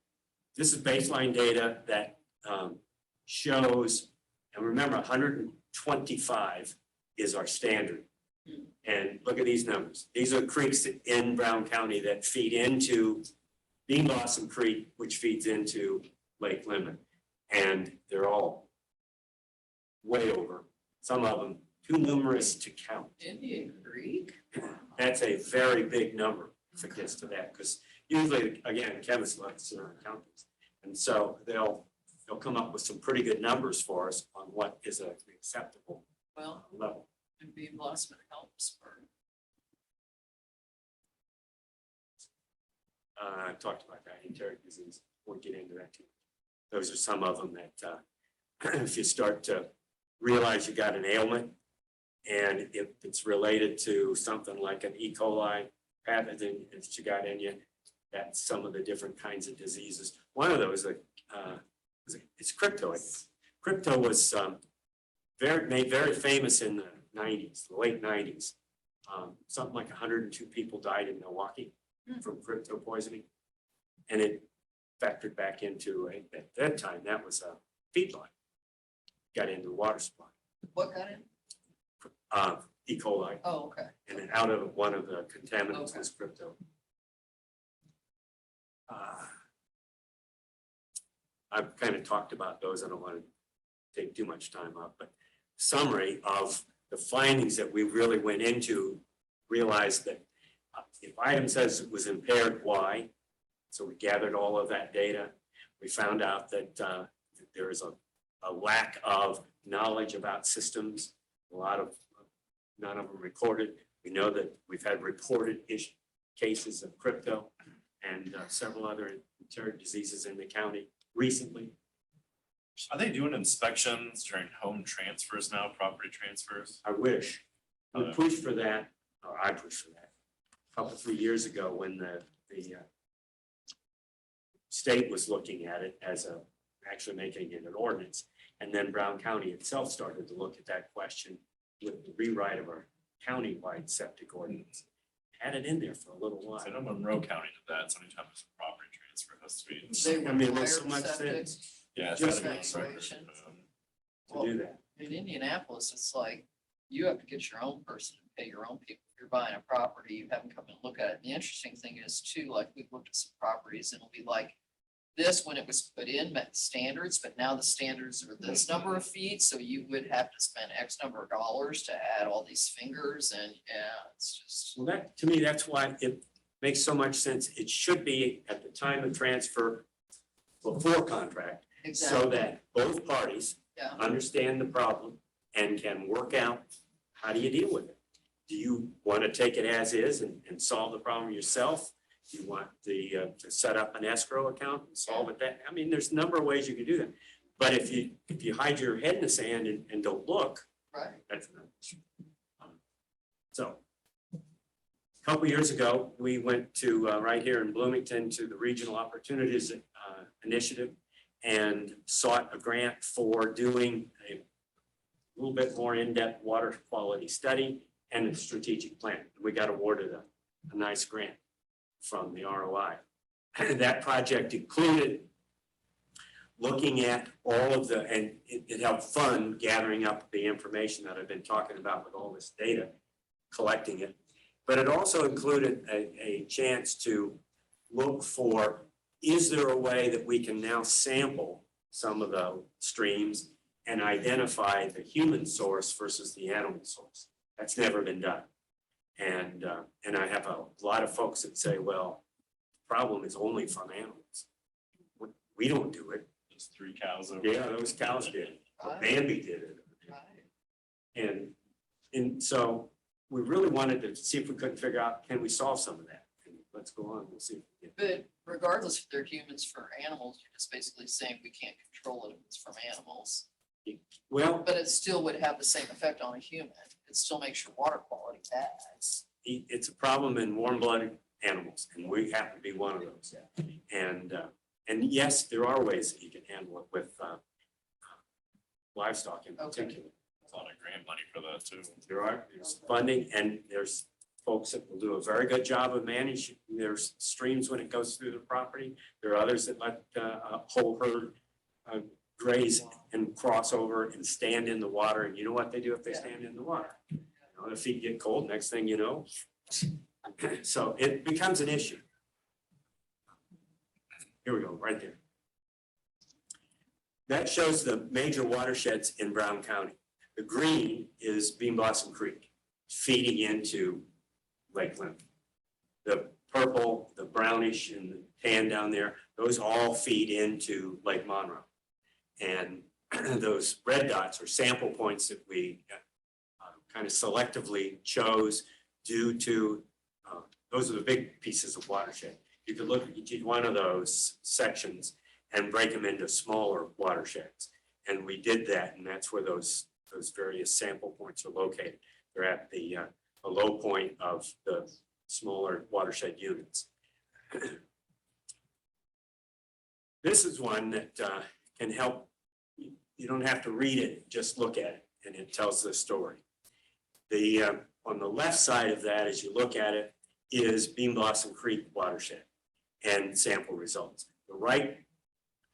This is baseline data that shows, and remember 125 is our standard. And look at these numbers. These are creeks in Brown County that feed into Bean Blossom Creek, which feeds into Lake Lemon. And they're all way over, some of them too numerous to count. Indian Creek? That's a very big number if it gets to that, because usually, again, chemists love to count these. And so they'll come up with some pretty good numbers for us on what is an acceptable Well, level. and Bee Blossom helps for. I talked about that, enteric disease. We'll get into that too. Those are some of them that if you start to realize you got an ailment and if it's related to something like an E. coli pathogen that you got in you, that's some of the different kinds of diseases. One of those, it's crypto. Crypto was made very famous in the 90s, the late 90s. Something like 102 people died in Milwaukee from crypto poisoning. And it factored back into, at that time, that was a feedlot. Got into the water supply. What got in? E. coli. Oh, okay. And then out of one of the contaminants Okay. was crypto. I've kind of talked about those. I don't want to take too much time up, but summary of the findings that we really went into, realized that if item says it was impaired, why? So we gathered all of that data. We found out that there is a lack of knowledge about systems, none of them recorded. We know that we've had reported cases of crypto and several other enteric diseases in the county recently. Are they doing inspections during home transfers now, property transfers? I wish. We pushed for that, or I pushed for that, a couple, 3 years ago when the state was looking at it as actually making it an ordinance. And then Brown County itself started to look at that question with the rewrite of our county-wide septic ordinance. Had it in there for a little while. So I know Monroe County did that, so anytime there's a property transfer, it has to be. They I mean, there's so required much septic. Yeah. it's just gotta be separate, evaluation. To do that. In Indianapolis, it's like, you have to get your own person and pay your own people. If you're buying a property, you have them come and look at it. The interesting thing is too, like, we've looked at some properties and it'll be like, this when it was put in met standards, but now the standards are this number of feet, so you would have to spend X number of dollars to add all these fingers and, yeah, it's just. Well, that, to me, that's why it makes so much sense. It should be at the time of transfer before contract, so that both parties Yeah. understand the problem and can work out, how do you deal with it? Do you want to take it as is and solve the problem yourself? Do you want to set up an escrow account and solve it that? I mean, there's a number of ways you can do that. But if you hide your head in the sand and don't look, Right. that's another issue. So, a couple years ago, we went to, right here in Bloomington, to the Regional Opportunities Initiative and sought a grant for doing a little bit more in-depth water quality study and a strategic plan. We got awarded a nice grant from the ROI. And that project included looking at all of the, and it helped fund gathering up the information that I've been talking about with all this data, collecting it. But it also included a chance to look for, is there a way that we can now sample some of the streams and identify the human source versus the animal source? That's never been done. And I have a lot of folks that say, well, the problem is only from animals. We don't do it. Those 3 cows over. Yeah, those cows did it. Right. Bambi did it. Right. And so we really wanted to see if we couldn't figure out, can we solve some of that? And let's go on, we'll see. If we can. But regardless if they're humans for animals, you're just basically saying we can't control it if it's from animals. Well, But it still would have the same effect on a human. It still makes your water quality bad. it's a problem in warm-blooded animals, and we happen to be one of those. And yes, there are ways that you can handle it with livestock in particular. There's a lot of grant money for that too. There's funding, and there's folks that will do a very good job of managing their streams when it goes through the property. There are others that let a whole herd graze and cross over and stand in the water. And you know what they do if they stand in the water? You know, their feet get cold, next thing you know. So it becomes an issue. Here we go, right there. That shows the major watersheds in Brown County. The green is Bean Blossom Creek, feeding into Lake Lemon. The purple, the brownish, and the tan down there, those all feed into Lake Monroe. And those red dots are sample points that we kind of selectively chose due to, those are the big pieces of watershed. You could look at each one of those sections and break them into smaller watersheds. And we did that, and that's where those various sample points are located. They're at the low point of the smaller watershed units. This is one that can help. You don't have to read it, just look at it, and it tells the story. On the left side of that, as you look at it, is Bean Blossom Creek watershed and sample results. The right,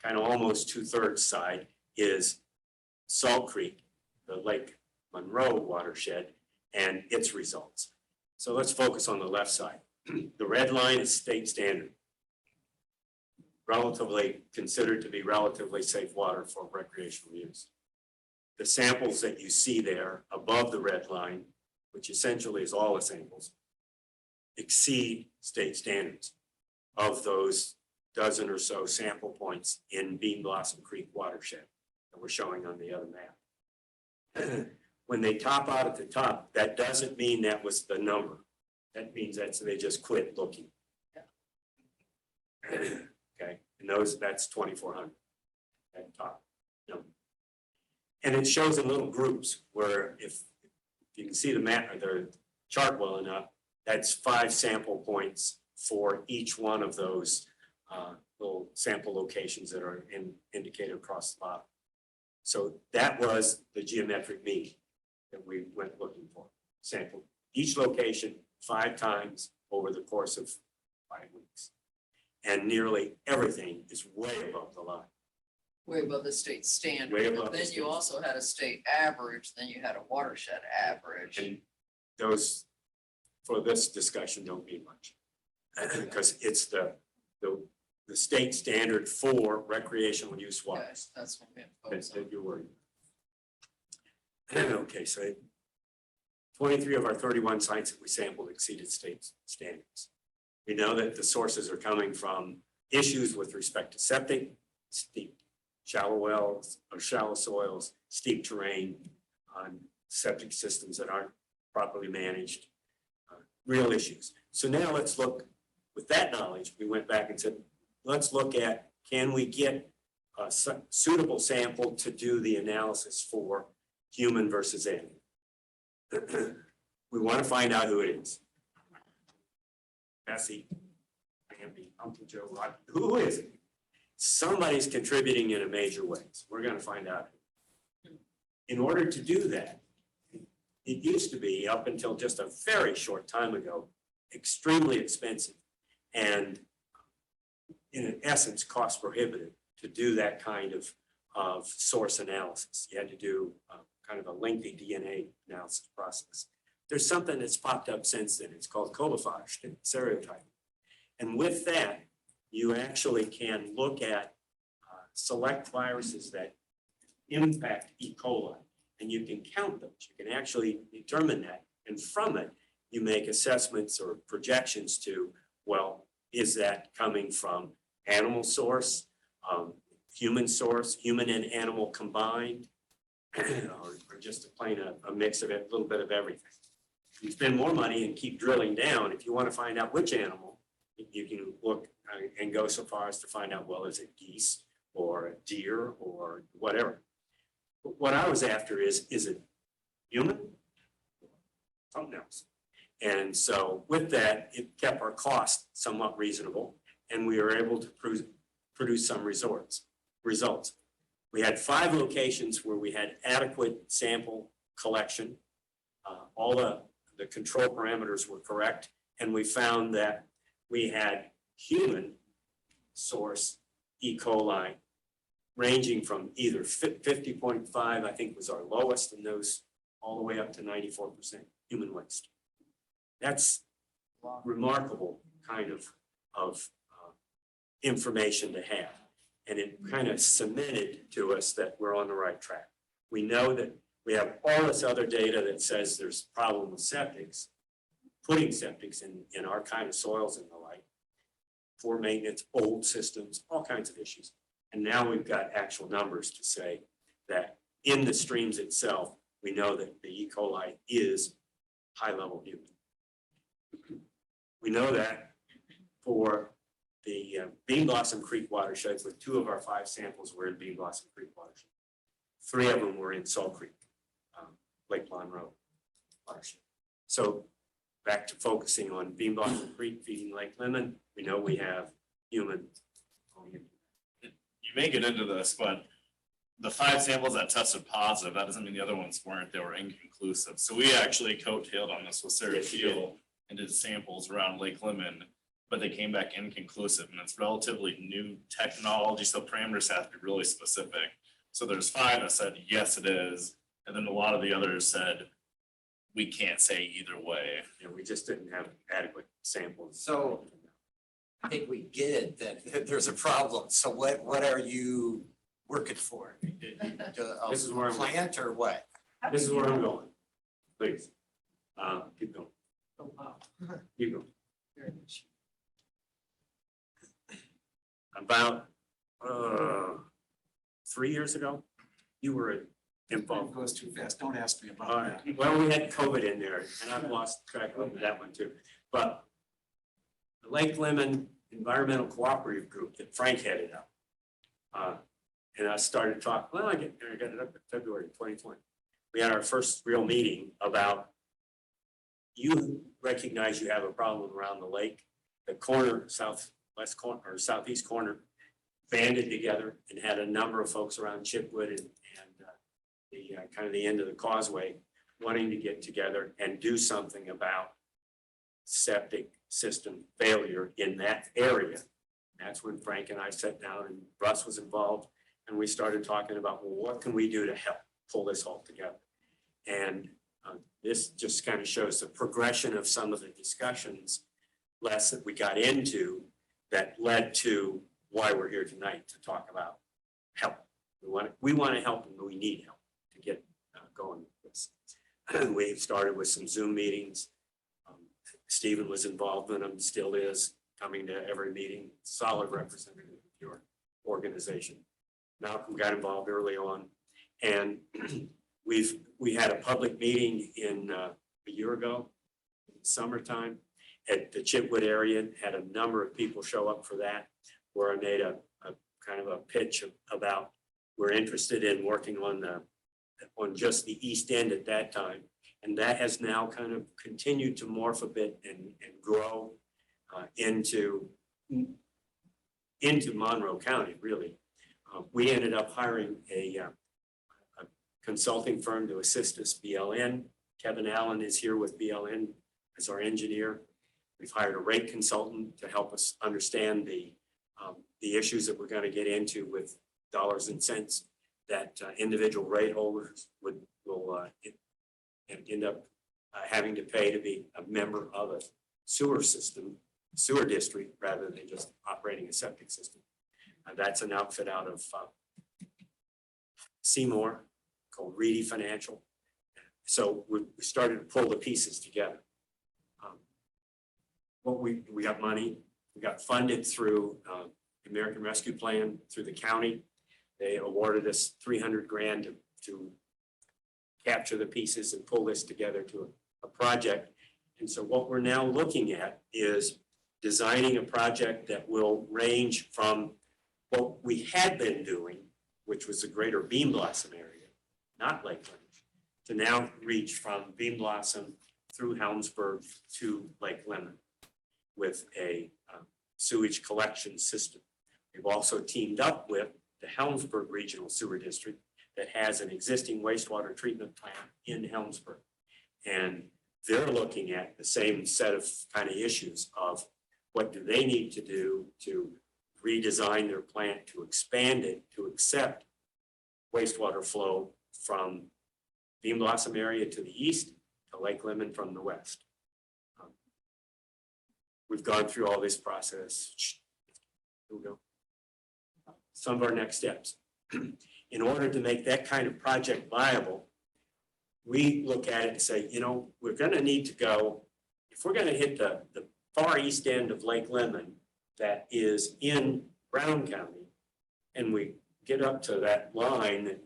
kind of almost 2/3 side, is Salt Creek, the Lake Monroe watershed, and its results. So let's focus on the left side. The red line is state standard. Relatively considered to be relatively safe water for recreational use. The samples that you see there above the red line, which essentially is all the samples, exceed state standards of those dozen or so sample points in Bean Blossom Creek watershed that we're showing on the other map. When they top out at the top, that doesn't mean that was the number. That means that they just quit looking. Okay, and that's 2,400 at top number. And it shows in little groups where if you can see the map or the chart well enough, that's 5 sample points for each one of those little sample locations that are indicated across the bottom. So that was the geometric mean that we went looking for. Sample each location 5 times over the course of 5 weeks. And nearly everything is way above the line. Way above the state standard. Way above But the then state you also had a state average, then you had a watershed average. And those, for this discussion, don't mean much. Because it's the the state standard for recreational use Okay, waters. that's what we have to That's focus on. that you're worried. Okay, so 23 of our 31 sites that we sampled exceeded state standards. We know that the sources are coming from issues with respect to septic, steep, shallow wells or shallow soils, steep terrain, on septic systems that aren't properly managed, real issues. So now let's look, with that knowledge, we went back and said, let's look at, can we get a suitable sample to do the analysis for human versus animal? We want to find out who it is. Bessie, Andy, Uncle Joe, Rod, who is it? Somebody's contributing in a major way. So we're going to find out. In order to do that, it used to be, up until just a very short time ago, extremely expensive and in essence, cost prohibitive to do that kind of source analysis. You had to do kind of a lengthy DNA analysis process. There's something that's popped up since then. It's called colophage stereotyping. And with that, you actually can look at select viruses that impact E. coli, and you can count those. You can actually determine that. And from it, you make assessments or projections to, well, is that coming from animal source, human source, human and animal combined, or just a mix of it, a little bit of everything. You spend more money and keep drilling down. If you want to find out which animal, you can look and go so far as to find out, well, is it geese or a deer or whatever. But what I was after is it human? Something else. And so with that, it kept our cost somewhat reasonable, and we were able to produce some results. We had 5 locations where we had adequate sample collection. All the control parameters were correct, and we found that we had human source E. coli ranging from either 50.5, I think was our lowest in those, all the way up to 94% human waste. That's remarkable kind of information to have. And it kind of cemented to us that we're on the right track. We know that we have all this other data that says there's a problem with septics, putting septics in our kind of soils and the like, poor maintenance, old systems, all kinds of issues. And now we've got actual numbers to say that in the streams itself, we know that the E. coli is high-level human. We know that for the Bean Blossom Creek watersheds, with 2 of our 5 samples were in Bean Blossom Creek watershed. 3 of them were in Salt Creek, Lake Monroe watershed. So back to focusing on Bean Blossom Creek feeding Lake Lemon, we know we have human. You may get into this, but the 5 samples that tested positive, that doesn't mean the other ones weren't, they were inconclusive. So we actually coattailed on this with Sarah Yes, you did. Teal and did samples around Lake Lemon, but they came back inconclusive, and it's relatively new technology, so parameters have to be really specific. So there's 5 that said, yes, it is, and then a lot of the others said, we can't say either way. And we just didn't have adequate samples. So I think we get it that there's a problem. So what are you working for? This is where I'm- Plant or what? This is where I'm going. Please, keep going. Oh, wow. Keep going. Very much. About 3 years ago, you were It involved. goes too fast. Don't ask me about that. Well, we had COVID in there, and I've lost track of that one too. But the Lake Lemon Environmental Cooperative Group that Frank headed up. And I started talking, well, I got it up in February 2020. We had our first real meeting about, you recognize you have a problem around the lake. The corner, southwest corner or southeast corner banded together and had a number of folks around Chipwood and the kind of the end of the causeway wanting to get together and do something about septic system failure in that area. That's when Frank and I sat down, and Russ was involved, and we started talking about, well, what can we do to help pull this all together? And this just kind of shows the progression of some of the discussions less that we got into that led to why we're here tonight to talk about help. We want to help and we need help to get going with this. We've started with some Zoom meetings. Stephen was involved in them, still is, coming to every meeting, solid representative of your organization. Malcolm got involved early on, and we had a public meeting in a year ago, in summertime, at the Chitwood area, had a number of people show up for that, where I made a kind of a pitch about we're interested in working on just the east end at that time. And that has now kind of continued to morph a bit and grow into Monroe County, really. We ended up hiring a consulting firm to assist us, BLN. Kevin Allen is here with BLN as our engineer. We've hired a rate consultant to help us understand the issues that we're going to get into with dollars and cents that individual rate holders will end up having to pay to be a member of a sewer district, rather than just operating a septic system. That's an outfit out of Seymour called Reedy Financial. So we started to pull the pieces together. We got money, we got funded through the American Rescue Plan through the county. They awarded us $300,000 to capture the pieces and pull this together to a project. And so what we're now looking at is designing a project that will range from what we had been doing, which was the greater Bean Blossom area, not Lake Lemon, to now reach from Bean Blossom through Helmsburg to Lake Lemon with a sewage collection system. We've also teamed up with the Helmsburg Regional Sewer District that has an existing wastewater treatment plant in Helmsburg. And they're looking at the same set of kind of issues of what do they need to do to redesign their plant, to expand it, to accept wastewater flow from Bean Blossom area to the east to Lake Lemon from the west. We've gone through all this process. Here we go. Some of our next steps. In order to make that kind of project viable, we look at it and say, you know, we're going to need to go, if we're going to hit the far east end of Lake Lemon that is in Brown County, and we get up to that line, that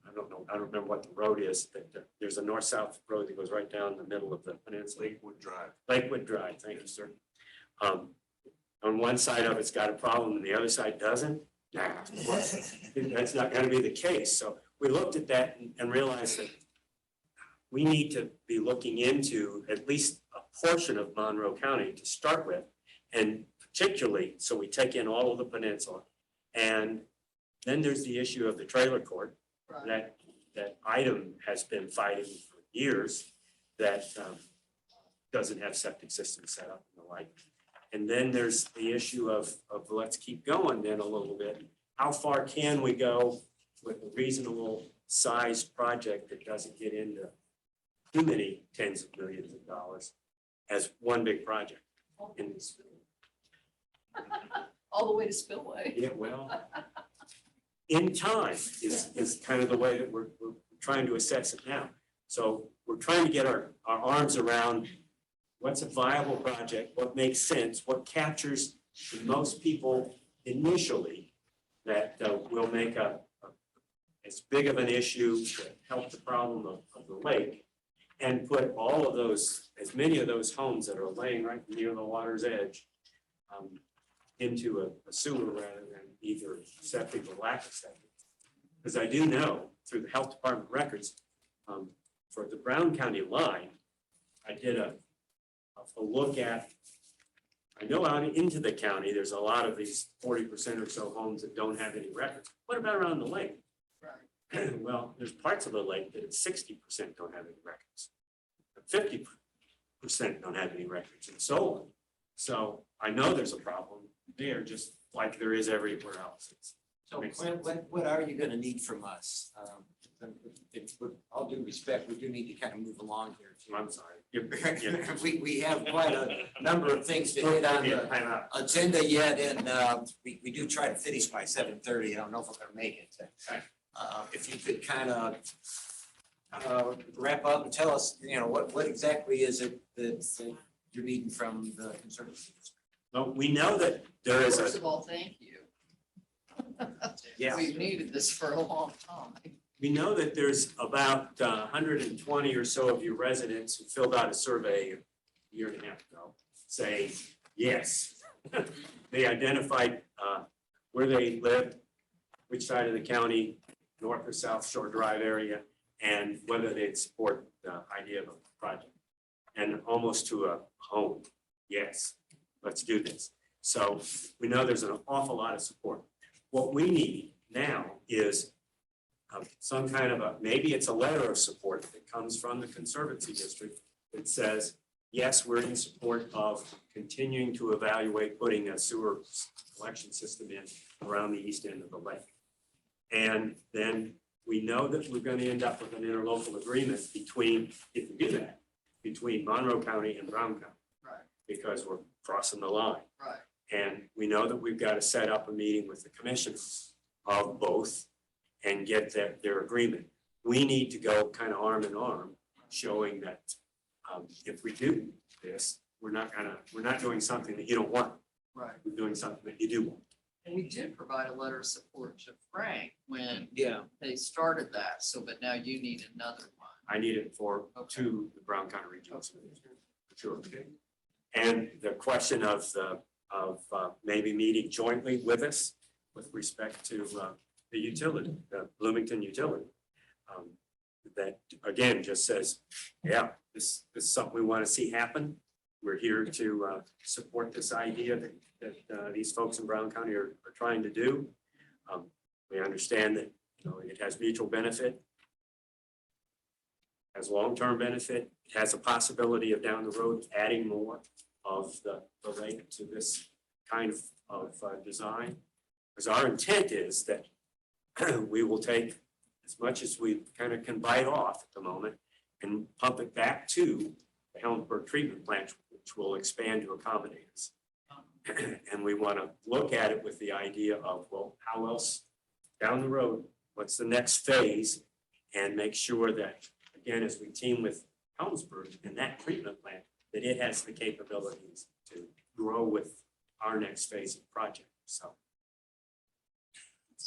I don't remember what the road is, that there's a north-south road that goes right down the middle of the peninsula. Lakewood Drive, thank you, sir. On one side of it's got a problem and the other side doesn't. Nah, that's not going to be the case. So we looked at that and realized that we need to be looking into at least a portion of Monroe County to start with, and particularly so we take in all of the peninsula. And then there's the issue of the trailer court. Right. That item has been fighting for years, that doesn't have septic systems set up and the like. And then there's the issue of let's keep going then a little bit. How far can we go with a reasonable sized project that doesn't get into too many tens of millions of dollars as one big project? And All the way to Spillway. yeah, well, in time is kind of the way that we're trying to assess it now. So we're trying to get our arms around what's a viable project, what makes sense, what captures the most people initially that will make as big of an issue to help the problem of the lake, and put all of those, as many of those homes that are laying right near the water's edge into a sewer rather than either septic or lack of septic. Because I do know through the health department records for the Brown County line, I did a look at, I know out into the county, there's a lot of these 40% or so homes that don't have any records. What about around the lake? Right. Well, there's parts of the lake that it's 60% don't have any records. 50% don't have any records and so on. So I know there's a problem there, just like there is everywhere else. So what are you gonna need from us? With all due respect, we do need to kind of move along here. I'm sorry. We have quite a number of things to hit on the agenda yet, and we do try to finish by 7:30. I don't know if we're gonna make it. If you could kind of wrap up and tell us, what exactly is it that you're needing from the Conservancy? Well, we know that there is First a, of all, thank you. Yeah. We've needed this for a long time. we know that there's about 120 or so of your residents who filled out a survey a year and a half ago, say yes. They identified where they live, which side of the county, North or South Shore Drive area, and whether they'd support the idea of a project. And almost to a home, yes, let's do this. So we know there's an awful lot of support. What we need now is some kind of maybe it's a letter of support that comes from the Conservancy District that says, yes, we're in support of continuing to evaluate putting a sewer collection system in around the east end of the lake. And then we know that we're going to end up with an interlocal agreement between, if we do that, between Monroe County and Brown County. Right. Because we're crossing the line. Right. And we know that we've got to set up a meeting with the commissioners of both and get their agreement. We need to go kind of arm in arm, showing that if we do this, we're not doing something that you don't want. Right. We're doing something that you do want. And we did provide a letter of support to Frank when Yeah. they started that, but now you need another one. I need it for to the Brown County Regional School District, for sure. And the question of maybe meeting jointly with us with respect to the utility, the Bloomington utility. That again just says, yeah, this is something we want to see happen. We're here to support this idea that these folks in Brown County are trying to do. We understand that it has mutual benefit, has long-term benefit, it has a possibility of down the road adding more of the lake to this kind of design. Because our intent is that we will take as much as we kind of can bite off at the moment and pump it back to the Helmsburg treatment plant, which will expand to accommodate us. And we want to look at it with the idea of, well, how else down the road, what's the next phase? And make sure that, again, as we team with Helmsburg and that treatment plant, that it has the capabilities to grow with our next phase of the project, so.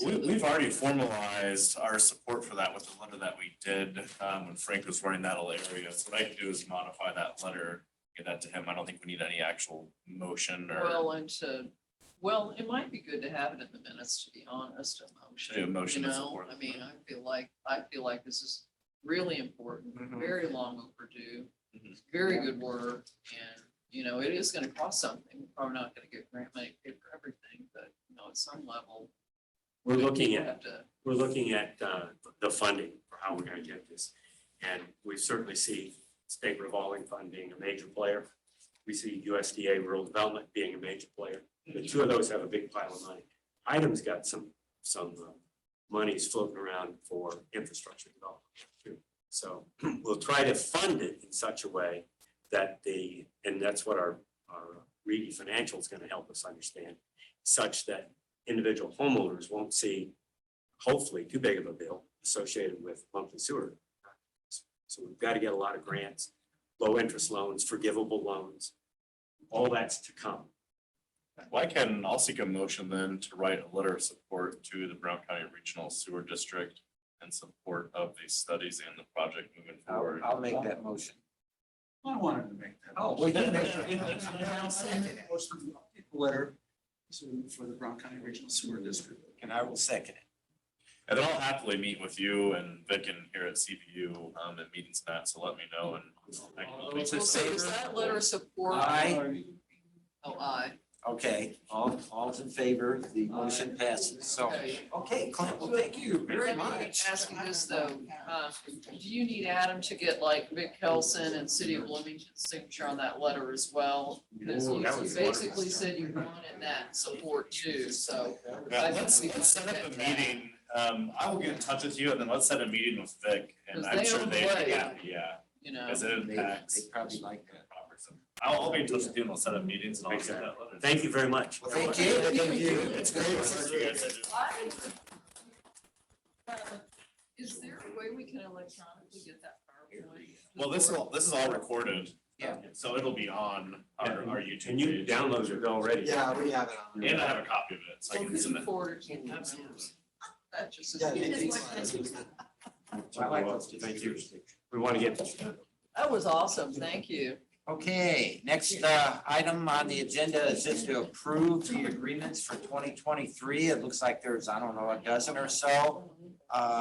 We've already formalized our support for that with the letter that we did when Frank was running that whole area. So what I can do is modify that letter, get that to him. I don't think we need any actual motion or. Well, it might be good to have it in the minutes, to be honest, a motion. Do a motion You to know, support. I mean, I feel like this is really important, Mhm. very long overdue, Mhm. very good work. And, it is gonna cost something. We're probably not gonna get grant money to pay for everything, but, at some level. We're looking people at have to- the funding for how we're going to get this. And we certainly see state revolving fund being a major player. We see USDA rural development being a major player. The two of those have a big pile of money. Item's got some monies floating around for infrastructure development too. So we'll try to fund it in such a way that and that's what our Reedy Financial is going to help us understand, such that individual homeowners won't see, hopefully, too big of a bill associated with monthly sewer. So we've got to get a lot of grants, low interest loans, forgivable loans. All that's to come. Well, I'll seek a motion then to write a letter of support to the Brown County Regional Sewer District in support of these studies and the project moving forward. I'll make that motion. I wanted to make that. Oh, well, you make it. I'll second it. Letter for the Brown County Regional Sewer District. And I will second it. And then I'll happily meet with you and Vic and here at CPU at meetings and that, so let me know and. I can All make those in this- So is that letter of support? Aye. Oh, aye. Okay, all's in favor, the motion passes, so, okay, Clint, well, thank you very much. Ask you this though, do you need Adam to get like Vic Kelson and City of Bloomington's signature on that letter as well? Because Ooh, you that was basically said you wanted that support too, so. Yeah, I let's think we set up can a get that. meeting. I will get in touch with you and then let's set a meeting with Vic and 'Cause I'm they sure own they'd the be lake. happy, yeah. you know. As it impacts. They probably like that. I'll be in touch with you and I'll set up meetings and I'll get that letter. Thank you very much. Well, thank you. Thank you. It's great. Thank you guys. Is there a way we can electronically get that PowerPoint? Well, this is all recorded. Yeah. So it'll be on our YouTube And you page. downloaded it already. Yeah, we have it on. And I have a copy of it, so I So can could send you it. forward it to me? That just is. Yeah, I like those. Thank you. We want to get, That was awesome, thank you. Okay, next item on the agenda is just to approve the agreements for 2023. It looks like there's, I don't know, a dozen or so.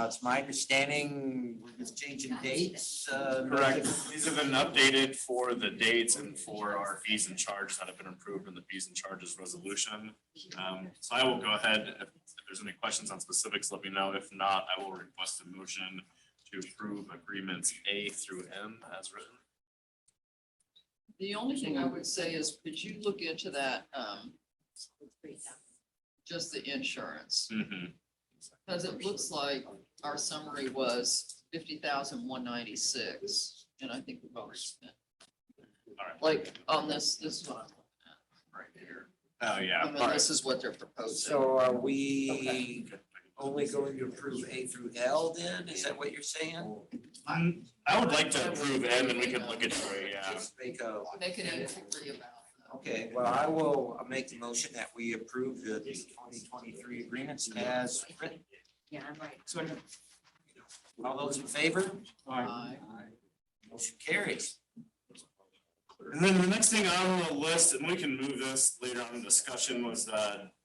It's my understanding we're just changing dates. Correct. These have been updated for the dates and for our fees and charges that have been approved in the fees and charges resolution. So I will go ahead, if there's any questions on specifics, let me know. If not, I will request a motion to approve agreements A through M as written. The only thing I would say is, could you look into that, just the insurance? Mhm. Because it looks like our summary was 50,196, and I think we've already spent. All right. Like on this is what I'm looking at right here. Oh, yeah. I mean, All right. this is what they're proposing. So are we only going to approve A through L then? Is that what you're saying? I would like to approve M and we can look into it, yeah. Just make a, Make an inquiry about. okay, well, I will make the motion that we approve the 2023 agreements as written. Yeah, I'm right. All those in favor? Aye. Motion carries. And then the next thing on the list, and we can move this later on in discussion, was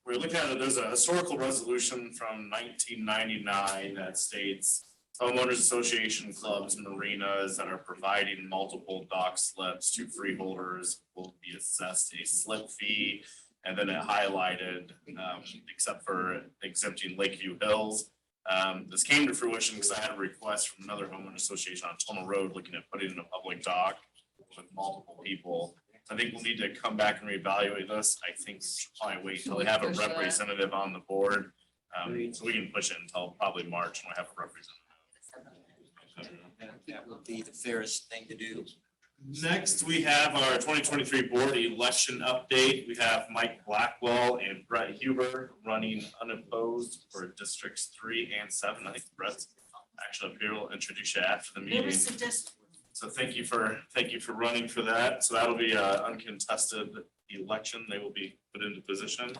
we're looking at it, there's a historical resolution from 1999 that states homeowners association clubs, marinas that are providing multiple dock slips to freeholders will be assessed a slip fee. And then it highlighted, except for exempting Lakeview Hills. This came to fruition because I had a request from another homeowner association on Tunnel Road looking at putting in a public dock with multiple people. I think we'll need to come back and reevaluate this. I think we should probably wait until we have a Push that. representative on the board. So we can push it until probably March when we have a representative. That would be the fairest thing to do. Next, we have our 2023 board election update. We have Mike Blackwell and Brett Huber running unopposed for districts 3 and 7. I think Brett's actually up here. We'll introduce you after the meeting. So thank you for running for that. So that'll be an uncontested election. They will be put into position.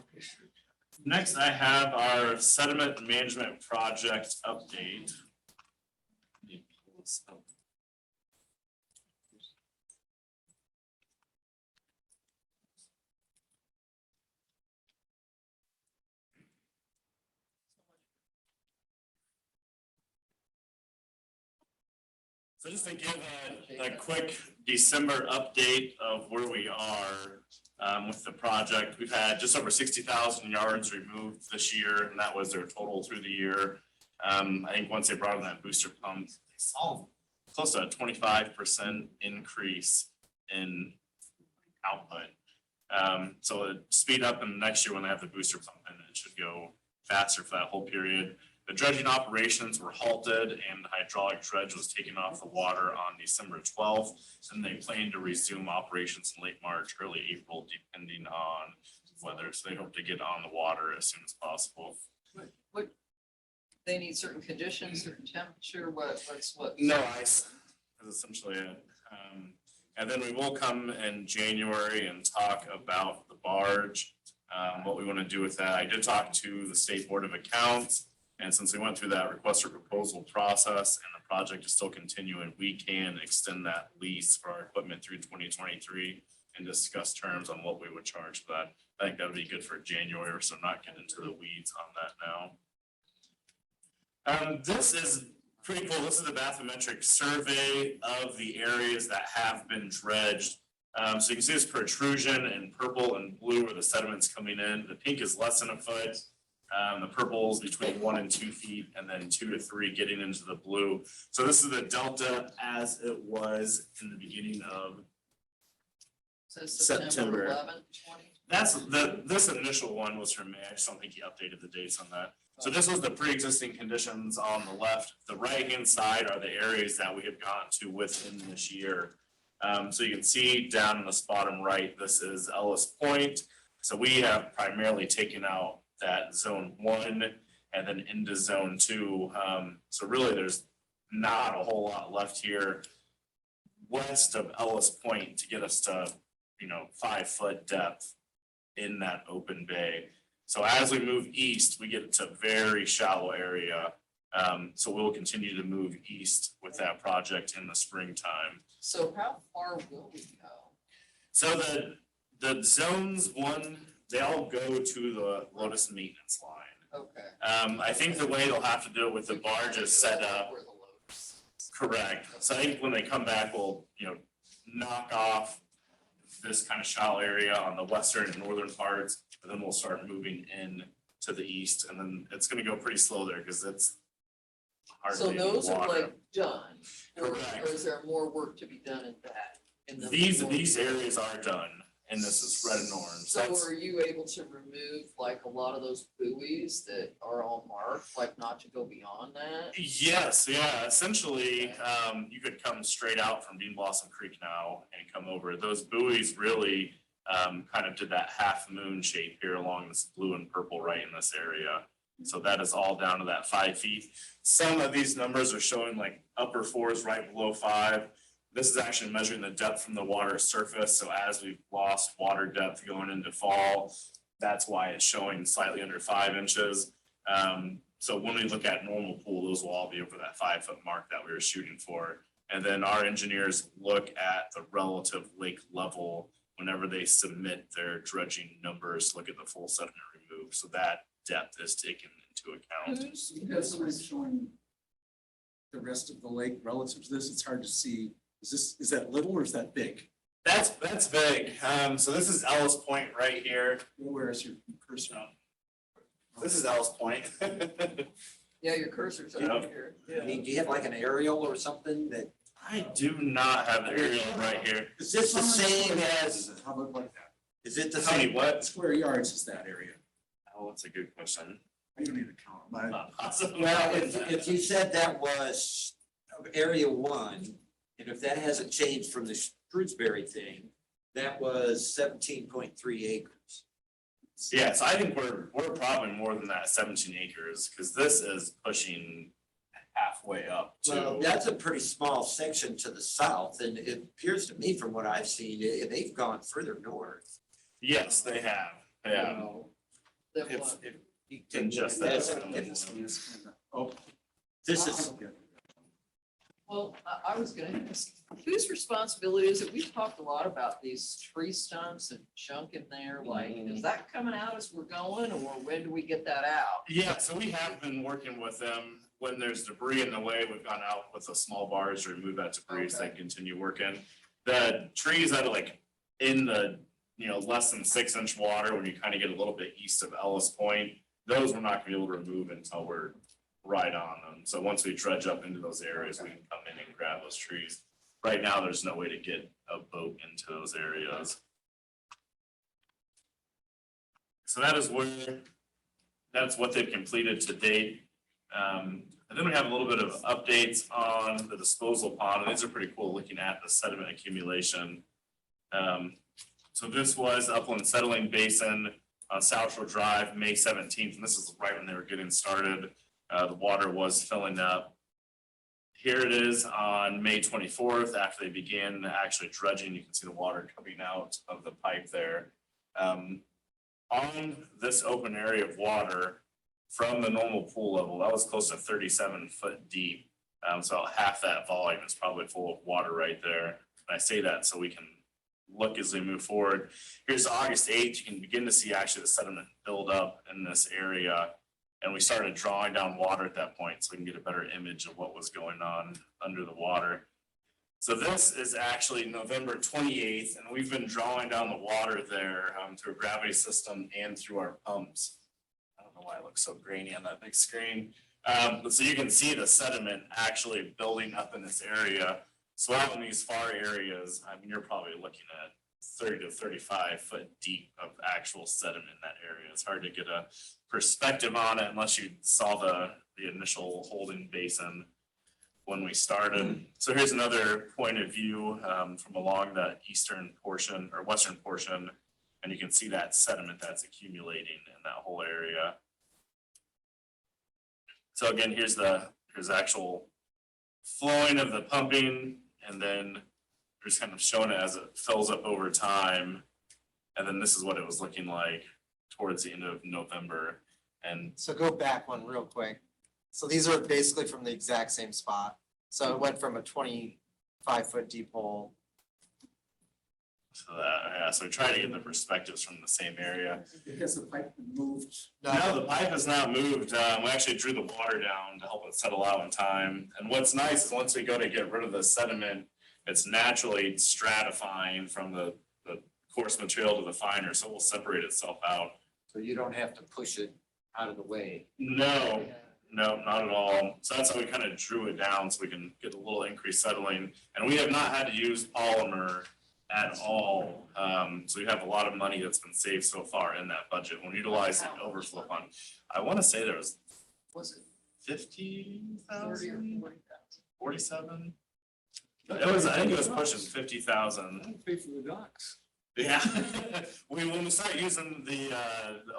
Next, I have our sediment management project update. So just to give a quick December update of where we are with the project, we've had just over 60,000 yards removed this year, and that was their total through the year. I think once they brought in that booster pump, they saw close to a 25% increase in output. So it speed up in the next year when they have the booster pump in, it should go faster for that whole period. The dredging operations were halted and the hydraulic dredge was taken off the water on December 12th. And they plan to resume operations in late March, early April, depending on weather. So they hope to get on the water as soon as possible. What, they need certain conditions, certain temperature, what's what? No ice is essentially it. And then we will come in January and talk about the barge, what we want to do with that. I did talk to the State Board of Accounts. And since we went through that request for proposal process and the project is still continuing, we can extend that lease for our equipment through 2023 and discuss terms on what we would charge for that. I think that would be good for January, so not get into the weeds on that now. This is pretty cool. This is a bathymetric survey of the areas that have been dredged. So you can see this protrusion in purple and blue where the sediment's coming in. The pink is less than a foot. The purple is between 1 and 2 feet, and then 2 to 3 getting into the blue. So this is the delta as it was in the beginning of Says September. September 11th, 20. this initial one was from May. I just don't think he updated the dates on that. So this was the pre-existing conditions on the left. The right-hand side are the areas that we have gone to within this year. So you can see down in the bottom right, this is Ellis Point. So we have primarily taken out that zone 1 and then into zone 2. So really there's not a whole lot left here west of Ellis Point to get us to, 5-foot depth in that open bay. So as we move east, we get to very shallow area. So we'll continue to move east with that project in the springtime. So how far will we go? So the zones 1, they all go to the Lotus maintenance line. Okay. I think the way they'll have to do it with the barge is set up. Where the loads- Correct. So I think when they come back, we'll, knock off this kind of shallow area on the western and northern parts, and then we'll start moving in to the east, and then it's gonna go pretty slow there, because it's So hardly any those are water. like done, or Correct. is there more work to be done in that? in the These north? areas are done, and this is red and orange. So That's- are you able to remove like a lot of those buoys that are all marked, like not to go beyond that? Yes, yeah, essentially, you could come straight out from Bean Blossom Creek now and come over. Those buoys really kind of did that half moon shape here along this blue and purple right in this area. So that is all down to that 5 feet. Some of these numbers are showing like upper 4s right below 5. This is actually measuring the depth from the water surface. So as we've lost water depth going into fall, that's why it's showing slightly under 5 inches. So when we look at normal pool, those will all be over that 5-foot mark that we were shooting for. And then our engineers look at the relative lake level whenever they submit their dredging numbers, look at the full sediment removed. So that depth is taken into account. You have somebody showing the rest of the lake relative to this, it's hard to see. Is that little or is that big? That's big. So this is Ellis Point right here. Where is your cursor? This is Ellis Point. Yeah, your cursor's Yeah. up here. I mean, do you have like an aerial or something that, I do not have the aerial right here. is this the same as, How about like that? is it the How many same? what? Square yards is that area? Oh, that's a good question. I don't need to count. Well, if you said that was area 1, and if that hasn't changed from the Shrewsbury thing, that was 17.3 acres. Yeah, so I think we're probably more than that 17 acres, because this is pushing halfway up Well, to. that's a pretty small section to the south, and it appears to me from what I've seen, they've gone further north. Yes, they have. Yeah. Then If, what? if, You in can just look at that. it. This one is kind of- Oh. This is, Well, I was gonna ask, whose responsibility is it? We've talked a lot about these tree stumps and junk in there, like, is that coming out as we're going, or when do we get that out? Yeah, so we have been working with them. When there's debris in the way, we've gone out with a small barge to remove that debris so they Okay. can continue working. The trees that are like in the, less than 6-inch water, when you kind of get a little bit east of Ellis Point, those we're not gonna be able to remove until we're right on them. So once we dredge up into those areas, we can come in and grab those trees. Right now, there's no way to get a boat into those areas. So that's what they've completed to date. And then we have a little bit of updates on the disposal pond, and these are pretty cool, looking at the sediment accumulation. So this was Upland Settling Basin on South Shore Drive, May 17th, and this is right when they were getting started. The water was filling up. Here it is on May 24th, after they began actually dredging. You can see the water coming out of the pipe there. On this open area of water from the normal pool level, that was close to 37 foot deep. So half that volume is probably full of water right there. And I say that so we can look as we move forward. Here's August 8th, you can begin to see actually the sediment build up in this area. And we started drawing down water at that point so we can get a better image of what was going on under the water. So this is actually November 28th, and we've been drawing down the water there through a gravity system and through our pumps. I don't know why it looks so grainy on that big screen. But so you can see the sediment actually building up in this area. So out in these far areas, I mean, you're probably looking at 30 to 35 foot deep of actual sediment in that area. It's hard to get a perspective on it unless you saw the initial holding basin when we started. So here's another point of view from along the eastern portion or western portion. And you can see that sediment that's accumulating in that whole area. So again, here's actual flowing of the pumping, and then just kind of showing it as it fills up over time. And then this is what it was looking like towards the end of November. And So go back one real quick. So these are basically from the exact same spot. So it went from a 25-foot deep hole. so that, yeah, so we try to get the perspectives from the same area. Because the pipe moved. No, the pipe has not moved. We actually drew the water down to help it settle out in time. And what's nice is once we go to get rid of the sediment, it's naturally stratifying from the coarse material to the finer, so it will separate itself out. So you don't have to push it out of the way. No, not at all. So that's how we kind of drew it down so we can get a little increased settling. And we have not had to use polymer at all. So we have a lot of money that's been saved so far in that budget when utilizing overflow fund. I want to say there was Was it 50,000, 40,000? 47? It was, I think it was pushing 50,000. That'll pay for the docks. Yeah, when we start using the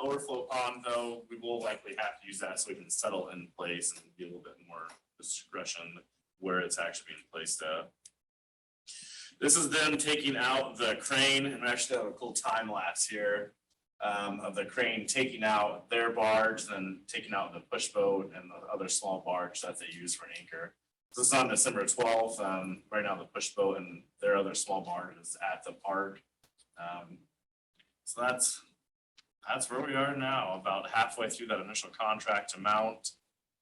overflow pond though, we will likely have to use that so we can settle in place and get a little bit more discretion where it's actually being placed at. This is them taking out the crane, and we actually have a cool time lapse here of the crane taking out their barge, then taking out the push boat and the other small barge that they use for anchor. So this is on December 12th. Right now the push boat and their other small barge is at the park. So that's where we are now, about halfway through that initial contract amount.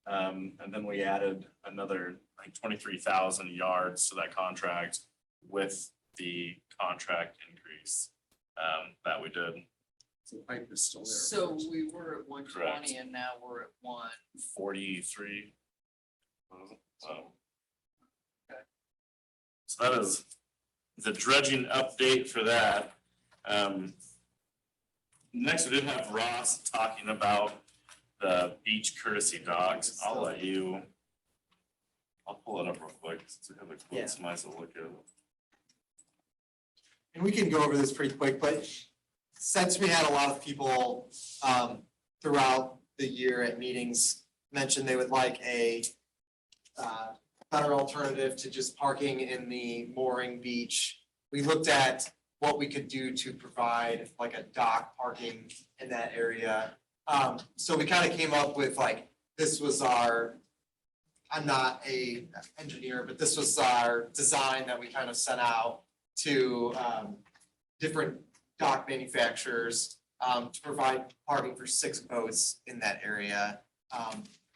And then we added another like 23,000 yards to that contract with the contract increase that we did. So the pipe is still there. So we were at 120 Correct. and now we're at 43. So that is the dredging update for that. Next, we did have Ross talking about the beach courtesy docks. I'll pull it up real quick. So I have the quotes, might as well look at it. And we can go over this pretty quick, but since we had a lot of people throughout the year at meetings mention they would like a better alternative to just parking in the mooring beach, we looked at what we could do to provide like a dock parking in that area. So we kind of came up with like, this was our, I'm not a engineer, but this was our design that we kind of sent out to different dock manufacturers to provide parking for 6 boats in that area.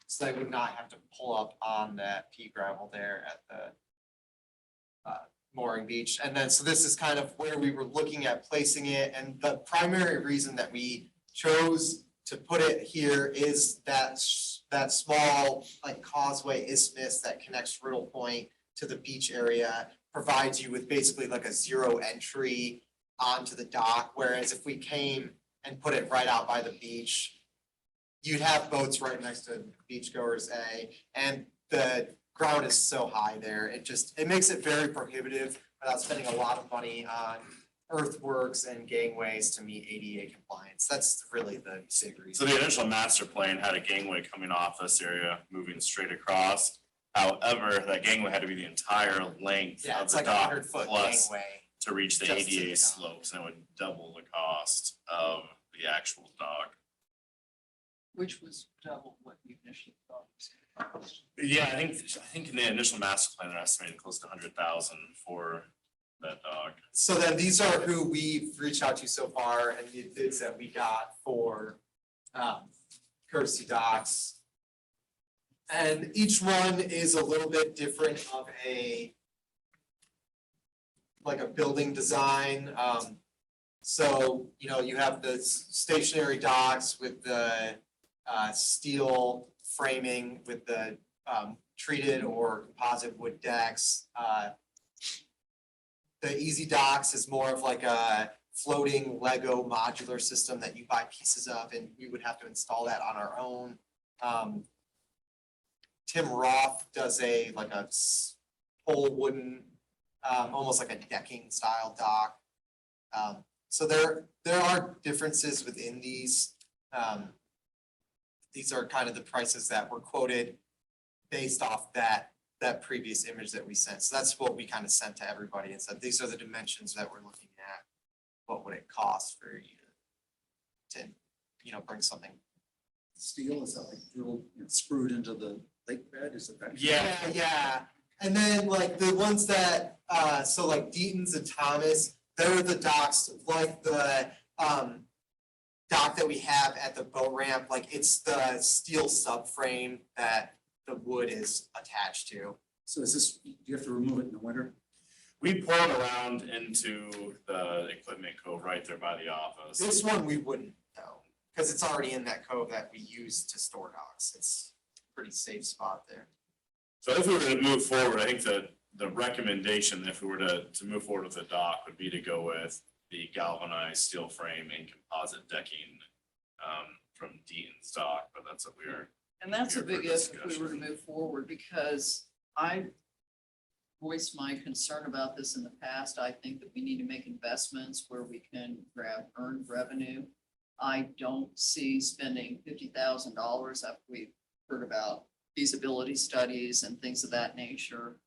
So they would not have to pull up on that pea gravel there at the mooring beach. And then, so this is kind of where we were looking at placing it. And the primary reason that we chose to put it here is that small like causeway isthmus that connects Riddle Point to the beach area provides you with basically like a 0 entry onto the dock. Whereas if we came and put it right out by the beach, you'd have boats right next to beachgoers and the ground is so high there. It makes it very prohibitive without spending a lot of money on earthworks and gangways to meet ADA compliance. That's really the big reason. So the initial master plan had a gangway coming off this area, moving straight across. However, that gangway had to be the entire length Yeah, of it's the like a dock 100-foot plus gangway. to reach the just to the ADA dock. slopes, and it would double the cost of the actual dock. which was double what we initially thought. Yeah, I think in the initial master plan, they're estimating close to 100,000 for that dock. So then these are who we've reached out to so far and the bids that we got for courtesy docks. And each one is a little bit different of like a building design. So, you know, you have the stationary docks with the steel framing with the treated or composite wood decks. The Easy Docks is more of like a floating Lego modular system that you buy pieces of, and we would have to install that on our own. Tim Roth does like a whole wooden, almost like a decking style dock. So there are differences within these. These are kind of the prices that were quoted based off that previous image that we sent. So that's what we kind of sent to everybody and said, these are the dimensions that we're looking at. What would it cost for you to, bring something? Steel, is that like drilled, screwed into the lake bed, is it that? Yeah. And then like the ones that, so like Deaton's and Thomas, they're the docks, like the, dock that we have at the boat ramp, like it's the steel subframe that the wood is attached to. So is this, do you have to remove it in the winter? We pull it around into the equipment cove right there by the office. This one we wouldn't though, because it's already in that cove that we use to store docks. It's a pretty safe spot there. So if we were to move forward, I think that the recommendation, if we were to move forward with the dock, would be to go with the galvanized steel frame and composite decking from Deaton's dock, but that's what we are. And that's a Here for big if we were to discussion. move forward, because I voiced my concern about this in the past. I think that we need to make investments where we can grab earned revenue. I don't see spending $50,000 after we've heard about feasibility studies and things of that nature.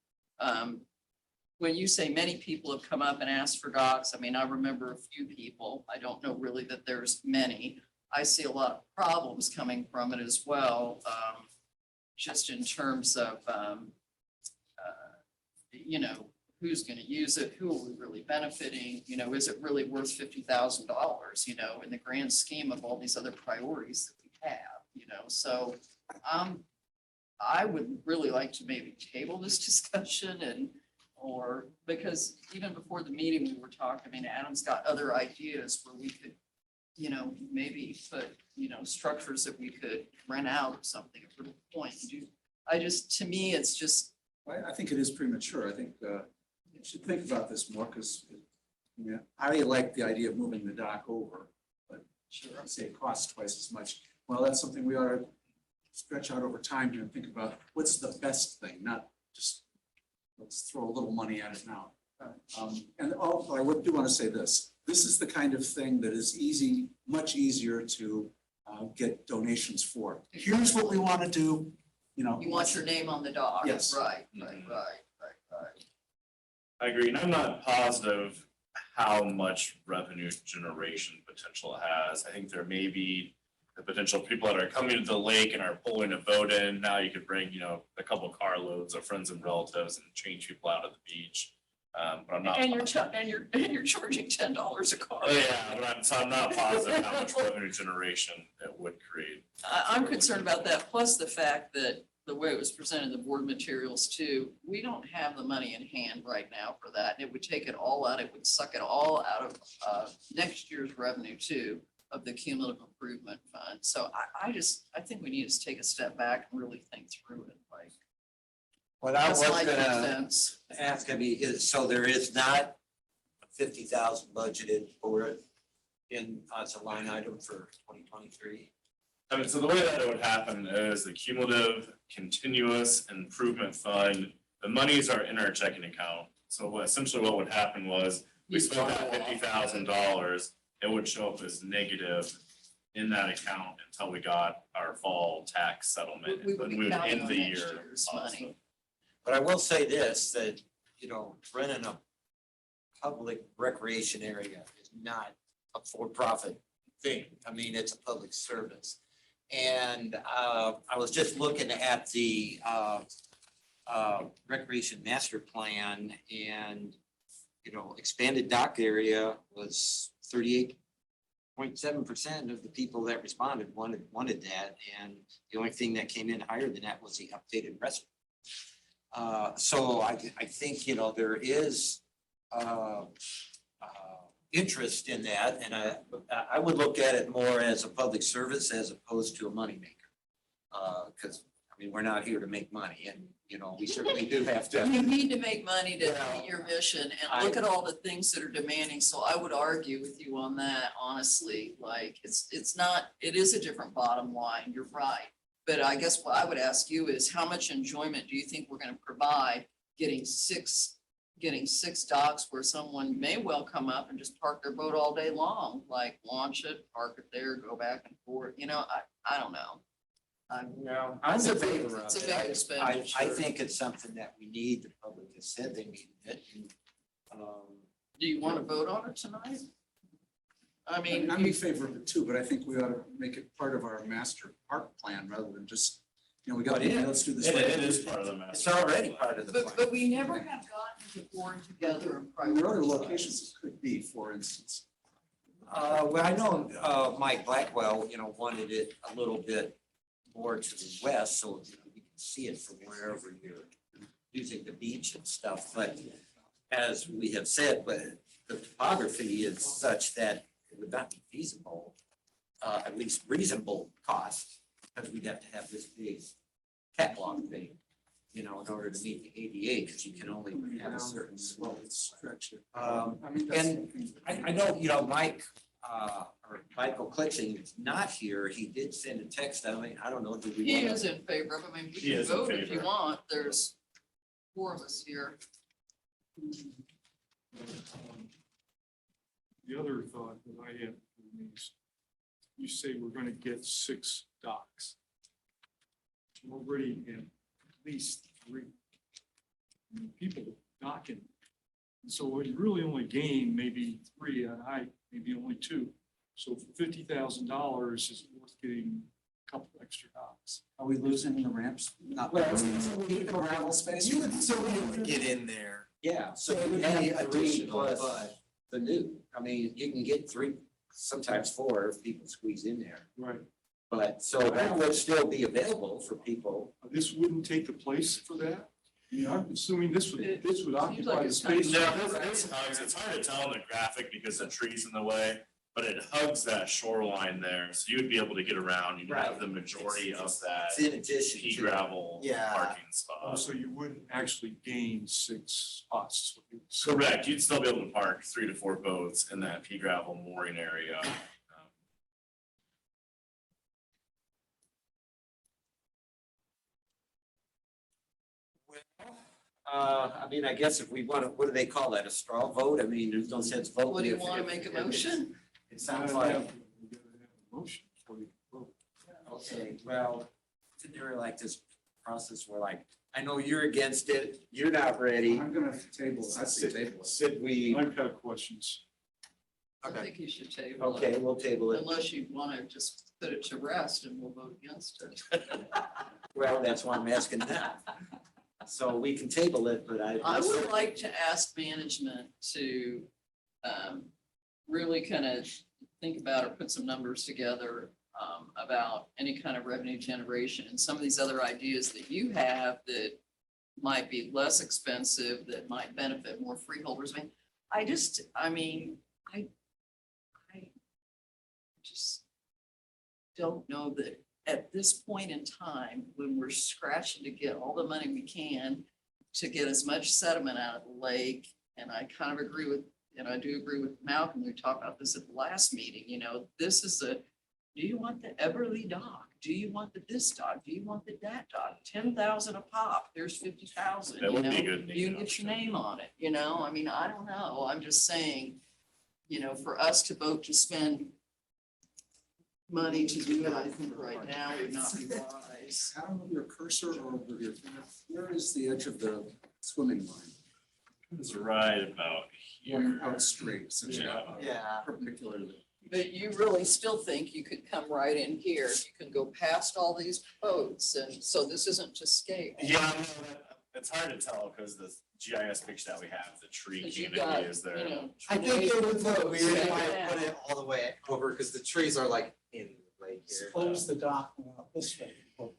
When you say many people have come up and asked for docks, I mean, I remember a few people. I don't know really that there's many. I see a lot of problems coming from it as well, just in terms of, who's gonna use it, who are we really benefiting, is it really worth $50,000, in the grand scheme of all these other priorities that we have, so I would really like to maybe table this discussion or because even before the meeting, we were talking, I mean, Adam's got other ideas where we could, maybe put, structures that we could rent out or something at a point. To me, it's just. I think it is premature. I think you should think about this more because I like the idea of moving the dock over, but I say it costs twice as much. Well, that's something we ought to stretch out over time here and think about what's the best thing, not just let's throw a little money at it now. And also, I do want to say this. This is the kind of thing that is much easier to get donations for. Here's what we want to do, You want your name on the dock. Yes. Right. I agree, and I'm not positive how much revenue generation potential it has. I think there may be the potential people that are coming to the lake and are pulling a boat in. Now you could bring, a couple carloads of friends and relatives and change people out at the beach. But I'm not. And you're charging $10 a car. Oh, yeah, but I'm not positive how much revenue generation it would create. I'm concerned about that, plus the fact that the way it was presented in the board materials too, we don't have the money in hand right now for that. And it would take it all out, it would suck it all out of next year's revenue too, of the cumulative improvement fund. So I think we need to take a step back and really think through it, like. What I was That's my 2 gonna cents. ask, so there is not 50,000 budgeted for it as a line item for 2023? I mean, so the way that it would happen is the cumulative continuous improvement fund, the monies are in our checking account. So essentially what would happen was we spent that $50,000, it would show up as negative in that account until we got our fall tax settlement. We would and be would counting end on the next year year's positive. money. But I will say this, that, running a public recreation area is not a for-profit thing. I mean, it's a public service. And I was just looking at the recreation master plan and, expanded dock area was 38.7% of the people that responded wanted that. And the only thing that came in higher than that was the updated restaurant. So I think, there is interest in that, and I would look at it more as a public service as opposed to a moneymaker. Because mean, we're not here to make money and, you know, we certainly do have to. You need to make money to meet your mission and look I- at all the things that are demanding. So I would argue with you on that, honestly. Like, it's not, it is a different bottom line. You're right. But I guess what I would ask you is how much enjoyment do you think we're gonna provide getting six docks where someone may well come up and just park their boat all day long, like launch it, park it there, go back and forth, you know, I don't know. No, I'm in favor of It's a it. big I expenditure. think it's something that we need. The public has said they needed it. And, Do you want to vote on it tonight? I mean, I'm in favor of it too, but I think we ought to make it part of our master park plan rather than just, you know, we got, Well, it is. let's do this. It is part of the It's master. already part of the plan. but we never have gotten to board together and There are other prioritize. locations it could be, for instance. Well, I know, Mike Blackwell, you know, wanted it a little bit more to the west, so you know, you can see it from wherever you're using the beach and stuff, but as we have said, but the topography is such that it would not be feasible, at least reasonable cost, because we'd have to have this big catwalk thing, you know, in order to meet the ADA, because you can only have a certain Well, slope. it's stretch it. I mean, and I know, you know, Mike, or Michael Klitzing is not here. He did send a text. I don't know, do we? He wanna- is in favor of it. I mean, we He can is in vote if you favor. want. There's four of us here. The other thought that I had is, you say we're gonna get 6 docks. We're already in at least 3. I mean, people docking. So you really only gain maybe 3, and maybe only 2. So for $50,000 is worth getting a couple extra docks. Are we losing the ramps? Not. Well, losing the gravel space? You would still be able to get in there. Yeah, so So it you would have be 3 additional, plus but- the new. I mean, you can get 3, sometimes 4 if people squeeze in there. Right. But so that would still be available for people. This wouldn't take the place for that? I mean, I'm assuming this would Seems occupy like the it's kind of- space. No, this hugs, it's hard to tell in the graphic because the tree's in the way, but it hugs that shoreline there, so you would be able to get around, you'd have Right. the majority of that It's in addition pea to. gravel Yeah. parking Oh, spot. so you wouldn't actually gain 6 spots. Correct, you'd still be able to park 3 to 4 boats in that pea gravel mooring area. I mean, I guess if we want to, what do they call that? A straw vote? I mean, there's no sense voting. What do you if- want to if- make a if it's- motion? It sounds We gotta like, have a motion before you vote. okay, well, isn't there like this process where like, I know you're against it, you're not ready. I'm gonna table it. I say table it. Should we, I've got questions. I Okay. think you should table it. okay, we'll table it. Unless you want to just put it to rest and we'll vote against it. Well, that's why I'm asking that. So we can table it, but I would like to ask management to really kind of think about or put some numbers together about any kind of revenue generation and some of these other ideas that you have that might be less expensive, that might benefit more freeholders. I just don't know that at this point in time, when we're scratching to get all the money we can to get as much sediment out of the lake, and I kind of agree with, and I do agree with Malcolm, we talked about this at the last meeting, you know, this is do you want the Everly dock? Do you want this dock? Do you want that dock? 10,000 a pop, there's 50,000, That you would be know? a good. You can get your name on it, you know, I mean, I don't know, I'm just saying, you know, for us to vote to spend money to do it, I think right now would not be wise. How your cursor over here, where is the edge of the swimming line? It's right about Going here. out straight, essentially, Yeah. perpendicularly. But you really still think you could come right in here, you can go past all these boats, and so this isn't to scale. Yeah, no, it's hard to tell because the GIS picture that we have, the tree 'Cause you've canopy got, is you there. know. I think it would look boats weird if hanging I put out. it all the way over, because the trees are like in the lake here. Suppose the dock went out this way. What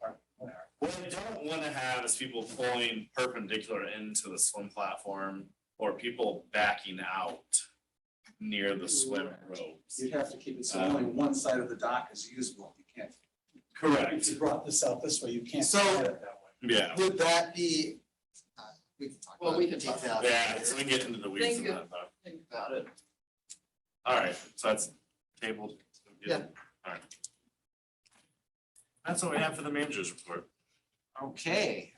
I don't want to have is people pulling perpendicular into the swim platform or people backing out near the swim ropes. You'd have to keep it so only one side of the dock is usable. You can't Correct. You brought this out this way, you can't. So- get it that way. Yeah, Would that be, we can talk Well, about we it in can talk detail. yeah, so we can get into the weeds of Think that, of- but, Think about it. all right, so that's tabled. Yeah. All right. That's what we have for the manager's report. Okay,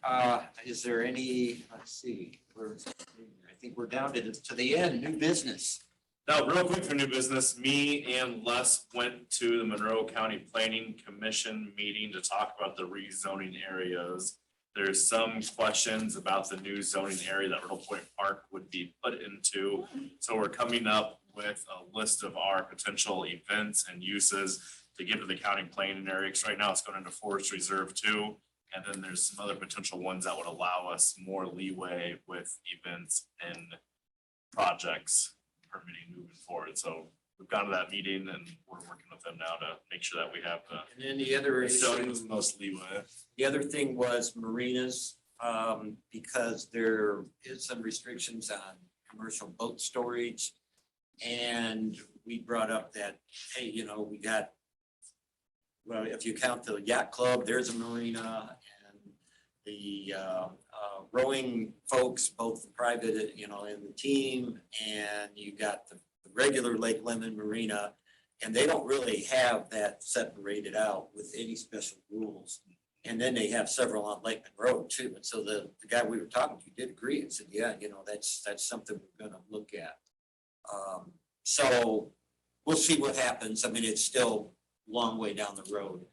is there any, let's see, I think we're down to the end, new business. Now, real quick for new business, me and Les went to the Monroe County Planning Commission meeting to talk about the rezoning areas. There's some questions about the new zoning area that Riddle Point Park would be put into. So we're coming up with a list of our potential events and uses to give to the county planning area. 'Cause right now it's going into Forest Reserve too. And then there's some other potential ones that would allow us more leeway with events and projects permitting moving forward. So we've gone to that meeting and we're working with them now to make sure that we have the And then the other zoning issue, with the most leeway. the other thing was marinas, because there is some restrictions on commercial boat storage. And we brought up that, hey, you know, we got, well, if you count the yacht club, there's a marina, and the rowing folks, both the private, you know, and the team, and you got the regular Lake Lemon Marina, and they don't really have that separated out with any special rules. And then they have several on Lake Monroe too, and so the guy we were talking to did agree and said, yeah, you know, that's something we're gonna look at. So we'll see what happens. I mean, it's still a long way down the road.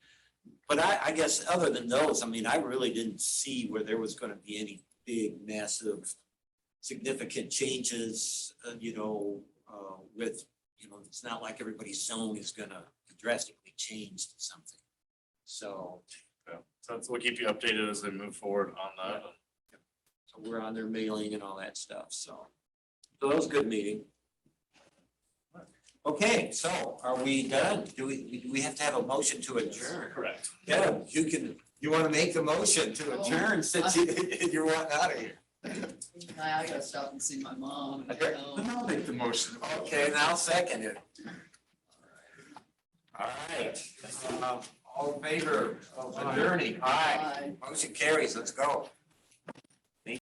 But I guess other than those, I mean, I really didn't see where there was gonna be any big, massive, significant changes, you know, with, you know, it's not like everybody's zone is gonna drastically change to something. So, So we'll keep you updated as we move forward on that. so we're on their mailing and all that stuff, so. So that was a good meeting. Okay, so are we done? Do we have to have a motion to adjourn? Correct. Yeah, you wanna make the motion to adjourn since you're wanting out of here? I gotta stop and see my mom. Okay. I'll make the motion. Okay, and I'll second it. All right, all in favor of adjourning? Aye. Bye. Motion carries, let's go.